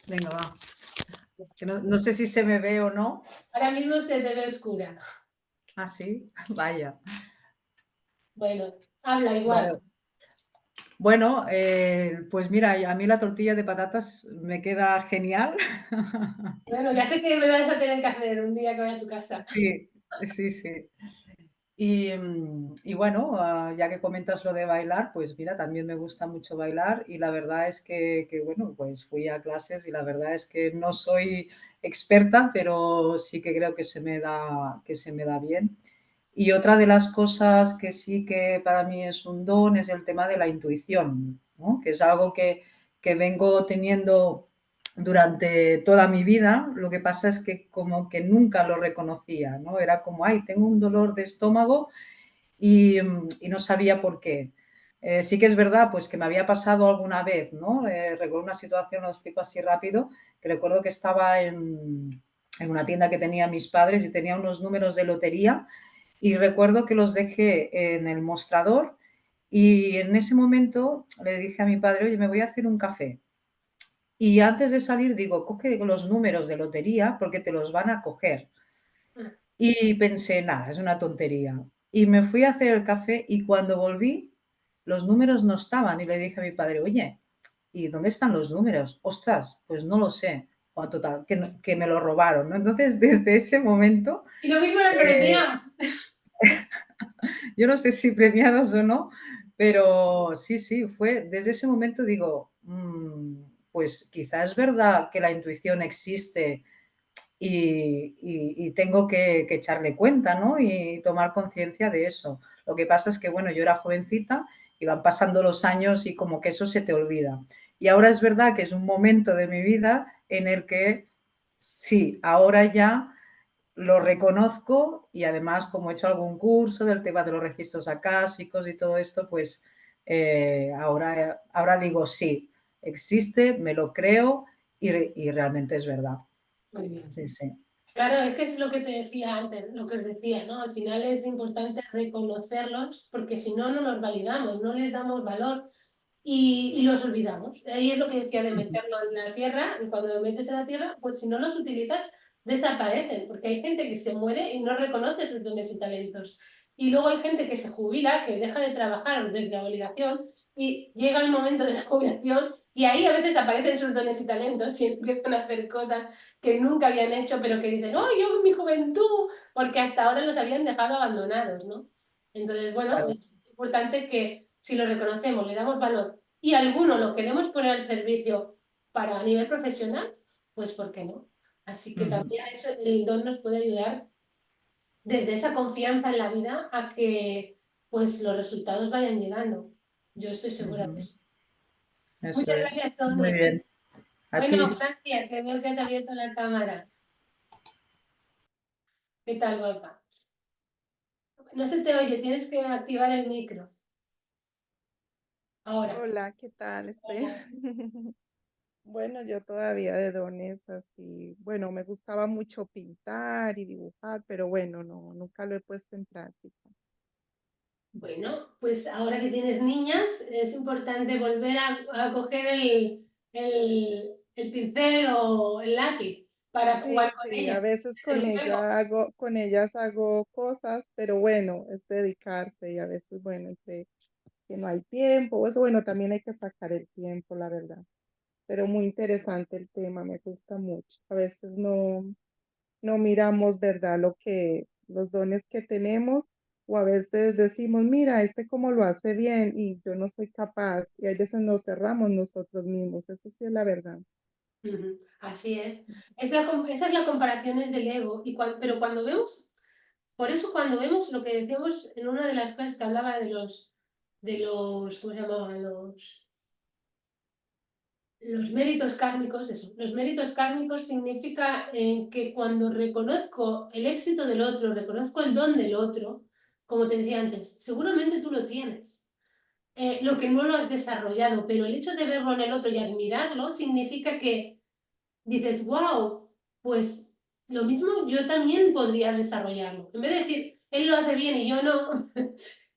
Venga, va. Que no sé si se me ve o no. Ahora mismo se te ve oscura. Ah, sí, vaya. Bueno, habla igual. Vale. Bueno, pues mira, a mí la tortilla de patatas me queda genial. Bueno, ya sé que me vas a tener que hacer un día que vaya a tu casa. Sí, sí, sí. Y bueno, ya que comentas lo de bailar, pues mira, también me gusta mucho bailar y la verdad es que, bueno, pues fui a clases y la verdad es que no soy experta, pero sí que creo que se me da bien. Y otra de las cosas que sí que para mí es un don es el tema de la intuición, ¿no? Que es algo que vengo teniendo durante toda mi vida. Lo que pasa es que como que nunca lo reconocía, ¿no? Era como, ay, tengo un dolor de estómago y no sabía por qué. Sí que es verdad, pues que me había pasado alguna vez, ¿no? Recuerdo una situación, lo explico así rápido, que recuerdo que estaba en una tienda que tenía mis padres y tenía unos números de lotería y recuerdo que los dejé en el mostrador y en ese momento le dije a mi padre, oye, me voy a hacer un café. Y antes de salir digo, coge los números de lotería porque te los van a coger. Y pensé, nada, es una tontería. Y me fui a hacer el café y cuando volví, los números no estaban. Y le dije a mi padre, oye, ¿y dónde están los números? Ostras, pues no lo sé. Bueno, total, que me lo robaron, ¿no? Entonces, desde ese momento, Y lo mismo lo eh, premiamos. yo no sé si premiados o no, pero sí, sí, fue desde ese momento digo, pues quizás es verdad que la intuición existe y tengo que echarle cuenta, ¿no? Y tomar conciencia de eso. Lo que pasa es que, bueno, yo era jovencita y van pasando los años y como que eso se te olvida. Y ahora es verdad que es un momento de mi vida en el que sí, ahora ya lo reconozco y además como he hecho algún curso del tema de los registros acásicos y todo esto, pues ahora digo sí, existe, me lo creo y realmente es verdad. Muy bien. Sí, sí. Claro, es que es lo que te decía antes, lo que os decía, ¿no? Al final es importante reconocerlos porque si no, no los validamos, no les damos valor y los olvidamos. Ahí es lo que decía de Ujú, meterlo en la tierra y cuando lo metes en la tierra, pues si no los utilizas, desaparecen porque hay gente que se muere y no reconoce sus dones y talentos. Y luego hay gente que se jubila, que deja de trabajar desde la obligación y llega el momento de la jubilación y ahí a veces aparecen sus dones y talentos y empiezan a hacer cosas que nunca habían hecho, pero que dicen, oh, yo en mi juventud, porque hasta ahora los habían dejado abandonados, ¿no? Entonces, bueno, Claro. es importante que si lo reconocemos, le damos valor y alguno lo queremos poner al servicio para a nivel profesional, pues ¿por qué no? Así que también eso, el don nos puede ayudar desde esa confianza en la vida a que pues los resultados vayan llegando. Yo estoy segura de eso. Eso Muchas es. gracias, Muy Tony. bien. A Bueno, ti. Francia, que veo que has abierto la cámara. ¿Qué tal, guapa? No se te oye, tienes que activar el micro. Ahora. Hola, ¿qué tal? Hola. Bueno, yo todavía de dones así, bueno, me gustaba mucho pintar y dibujar, pero bueno, no, nunca lo he puesto en práctica. Bueno, pues ahora que tienes niñas, es importante volver a coger el pincel o el lápiz para Sí, jugar con sí, a ellas. veces Desde luego. con ellas hago cosas, pero bueno, es dedicarse y a veces, bueno, entre que no hay tiempo, eso bueno, también hay que sacar el tiempo, la verdad. Pero muy interesante el tema, me gusta mucho. A veces no miramos, ¿verdad? Los dones que tenemos, o a veces decimos, mira, este cómo lo hace bien y yo no soy capaz, y a veces nos cerramos nosotros mismos, eso sí es la verdad. Ujú, así es. Esas la comparación es del ego, pero cuando vemos, por eso cuando vemos lo que decíamos en una de las clases que hablaba ¿cómo se llamaban? Los méritos kármicos, eso. Los méritos kármicos significa que cuando reconozco el éxito del otro, reconozco el don del otro, como te decía antes, seguramente tú lo tienes. Lo que no lo has desarrollado, pero el hecho de verlo en el otro y admirarlo significa que dices, wow, pues lo mismo yo también podría desarrollarlo. En vez de decir, él lo hace bien y yo no,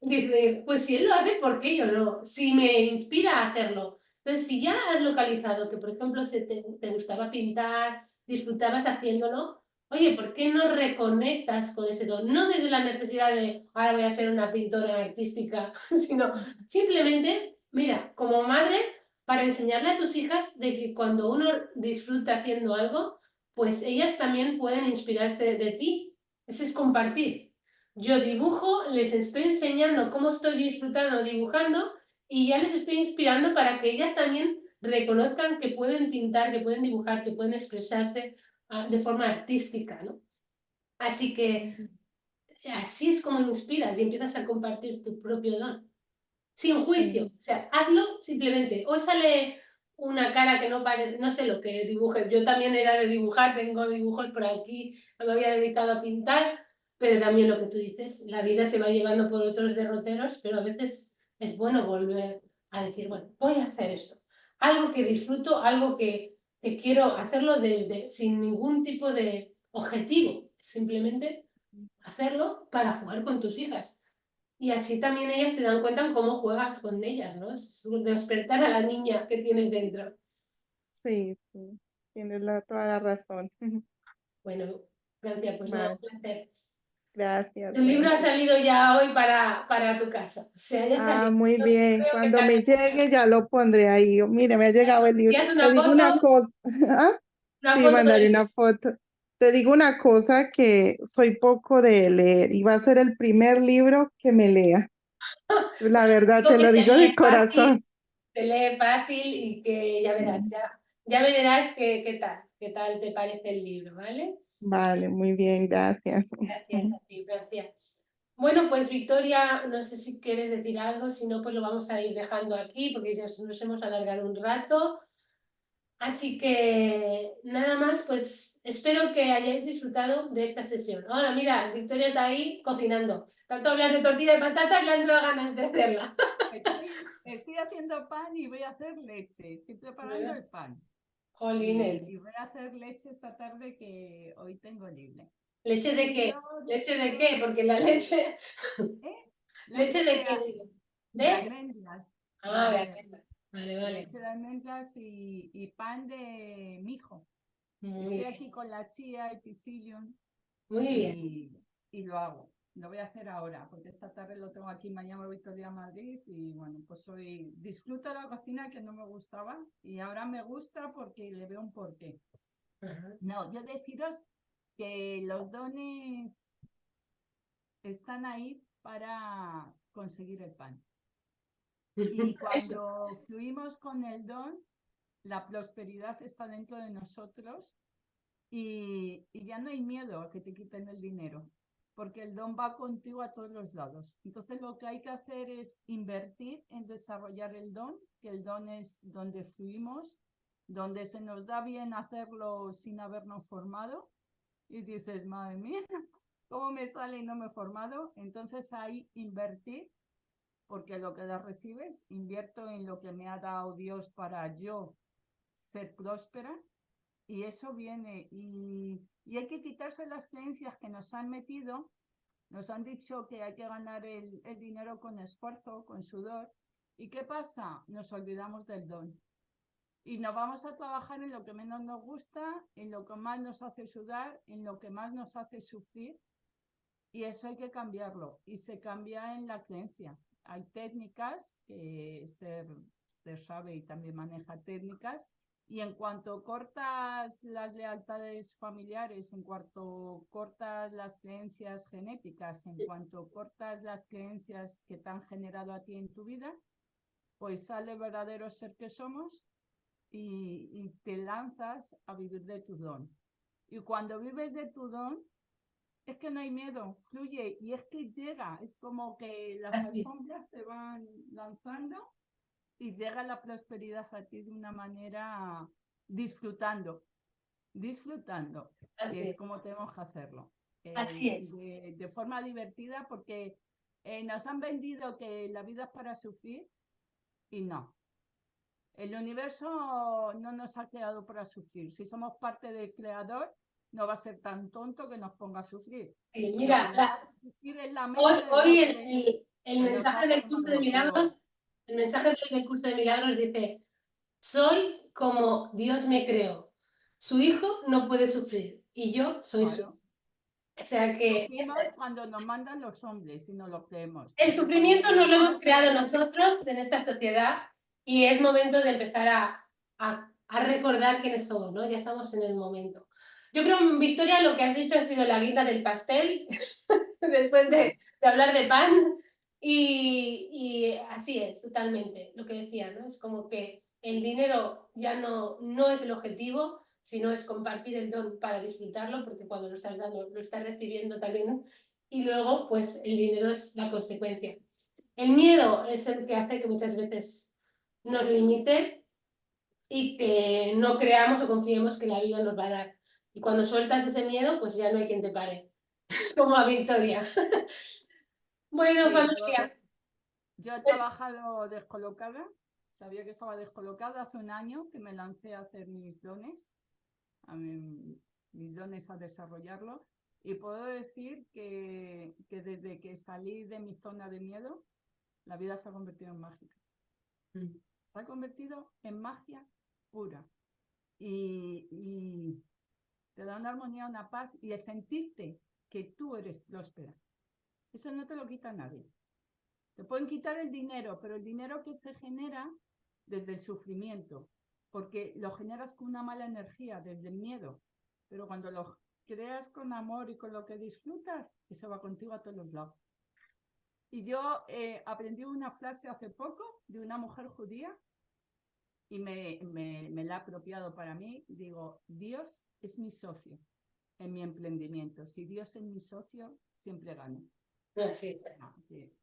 dice, pues si él lo hace, ¿por qué yo no? Si me inspira a hacerlo. Entonces, si ya has localizado que, por ejemplo, te gustaba pintar, disfrutabas haciéndolo, oye, ¿por qué no reconectas con ese don? No desde la necesidad de, ahora voy a ser una pintora artística, sino simplemente, mira, como madre, para enseñarle a tus hijas de que cuando uno disfruta haciendo algo, pues ellas también pueden inspirarse de ti. Ese es compartir. Yo dibujo, les estoy enseñando cómo estoy disfrutando dibujando y ya les estoy inspirando para que ellas también reconozcan que pueden pintar, que pueden dibujar, que pueden expresarse de forma artística, ¿no? Así que así es como inspiras y empiezas a compartir tu propio don sin juicio. Sí, O sea, hazlo simplemente. Hoy sale una cara que no parece, no sé lo que dibuje. Yo también era de dibujar, tengo dibujos por aquí, me había dedicado a pintar, pero también lo que tú dices, la vida te va llevando por otros derroteros, pero a veces es bueno volver a decir, bueno, voy a hacer esto. Algo que disfruto, algo que quiero hacerlo desde, sin ningún tipo de objetivo, simplemente hacerlo para jugar con tus hijas. Y así también ellas te dan cuenta en cómo juegas con ellas, ¿no? Es despertar a la niña que tienes dentro. sí, sí, tienes toda la razón. Bueno, Francia, pues nada, Vale, un placer. gracias, El libro ha Wendy. salido ya hoy para tu casa. Se haya Ah, salido. muy No bien, creo que cuando tarde me mucho. llegue ya lo pondré ahí. Mire, me ha llegado el libro. ¿Envías Te digo una cosa, ¿ah? una Sí, foto mandaré del una libro? foto. Te digo una cosa que soy poco de leer y va a ser el primer libro que me lea. La verdad, Digo te que lo digo de corazón. se lee fácil y que ya verás, Sí. ya verás qué tal te parece el libro, ¿vale? Vale, muy bien, gracias. Gracias a ti, Francia. Bueno, pues Victoria, no sé si quieres decir algo, si no, pues lo vamos a ir dejando aquí porque ya nos hemos alargado un rato. Así que nada más, pues espero que hayáis disfrutado de esta sesión. Ahora, mira, Victoria está ahí cocinando. Tanto hablar de tortilla de patatas, le han dado ganas de hacerla. Estoy haciendo pan y voy a hacer leche. Estoy preparando ¿Verdad? el pan. Jolines. Y voy a hacer leche esta tarde que hoy tengo libre. ¿Leche de Y qué? yo ¿Leche de después, qué? Porque la leche... ¿eh? ¿Leche Leche de qué digo? de ¿De? almendras. Ah, de almendras. Vale, vale. Leche de almendras y pan de mijo. Muy Estoy bien. aquí con la chía y pisillón Muy bien. y lo hago. lo voy a hacer ahora, porque esta tarde lo tengo aquí, mañana voy todo el día a Madrid y bueno, pues hoy disfruto la cocina que no me gustaba y ahora me gusta porque le veo un porqué. Ajá. No, yo deciros que los dones están ahí para conseguir el pan. Y Eso. cuando fluimos con el don, la prosperidad está dentro de nosotros y ya no hay miedo a que te quiten el dinero, porque el don va contigo a todos los lados. Entonces lo que hay que hacer es invertir en desarrollar el don, que el don es donde fluimos, donde se nos da bien hacerlo sin habernos formado. Y dices, madre mía, ¿cómo me sale y no me he formado? Entonces ahí invertir, porque lo que recibes, invierto en lo que me ha dado Dios para yo ser próspera. Y eso viene, y hay que quitarse las creencias que nos han metido. Nos han dicho que hay que ganar el dinero con esfuerzo, con sudor. ¿Y qué pasa? Nos olvidamos del don. Y nos vamos a trabajar en lo que menos nos gusta, en lo que más nos hace sudar, en lo que más nos hace sufrir. Y eso hay que cambiarlo. Y se cambia en la creencia. Hay técnicas que Esther sabe y también maneja técnicas. Y en cuanto cortas las lealtades familiares, en cuanto cortas las creencias genéticas, en cuanto cortas las creencias que te han generado a ti en tu vida, pues sale el verdadero ser que somos y te lanzas a vivir de tu don. Y cuando vives de tu don, es que no hay miedo, fluye y es que llega, es como que las alfombras se van lanzando y llega la prosperidad a ti de una manera disfrutando, Así que es es. como tenemos que hacerlo, Así es. de forma divertida, porque nos han vendido que la vida es para sufrir y no. El universo no nos ha creado para sufrir. Si somos parte del creador, no va a ser tan tonto que nos ponga a sufrir. Sí, mira, Hoy hoy el mensaje del curso de milagros, el mensaje de hoy del curso de milagros dice: soy como Dios me creó. Su hijo no puede sufrir y yo soy su. O sea que sufrimos cuando nos mandan los hombres y no lo creemos. El sufrimiento no lo hemos creado nosotros en esta sociedad y es momento de empezar a recordar quiénes somos, ¿no? Ya estamos en el momento. Yo creo, Victoria, lo que has dicho ha sido la guinda del pastel, después de hablar de pan, y así es, totalmente, lo que decía, ¿no? Es como que el dinero ya no es el objetivo, sino es compartir el don para disfrutarlo, porque cuando lo estás dando, lo estás recibiendo también, y luego, pues, el dinero es la consecuencia. El miedo es el que hace que muchas veces nos limite y que no creamos o confiemos que la vida nos va a dar. Y cuando sueltas ese miedo, pues ya no hay quien te pare, como a Victoria. Bueno, sí, familia. yo he trabajado descolocada, sabía que estaba descolocada hace un año que me lancé a hacer mis dones a desarrollarlo, y puedo decir que desde que salí de mi zona de miedo, la vida se ha convertido en mágica. Se ha convertido en magia pura. Y te da una armonía, una paz y el sentirte que tú eres próspera. Eso no te lo quita nadie. Te pueden quitar el dinero, pero el dinero que se genera desde el sufrimiento, porque lo generas con una mala energía, desde el miedo, pero cuando lo creas con amor y con lo que disfrutas, eso va contigo a todos los lados. Y yo aprendí una frase hace poco de una mujer judía y me la he apropiado para mí. Digo, Dios es mi socio en mi emprendimiento. Si Dios es mi socio, siempre gano. Así es. Sí.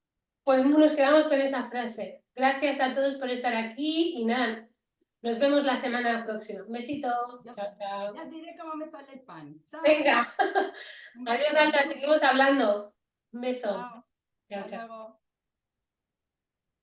Pues nos quedamos con esa frase. Gracias a todos por estar aquí y nada, nos vemos la semana próxima. Un besito. Chao, chao. Ya diré cómo me sale el pan. Chao. Venga. Un Adiós, beso. Alta, seguimos hablando. Un beso. Chao. Chao, Hasta chao. luego.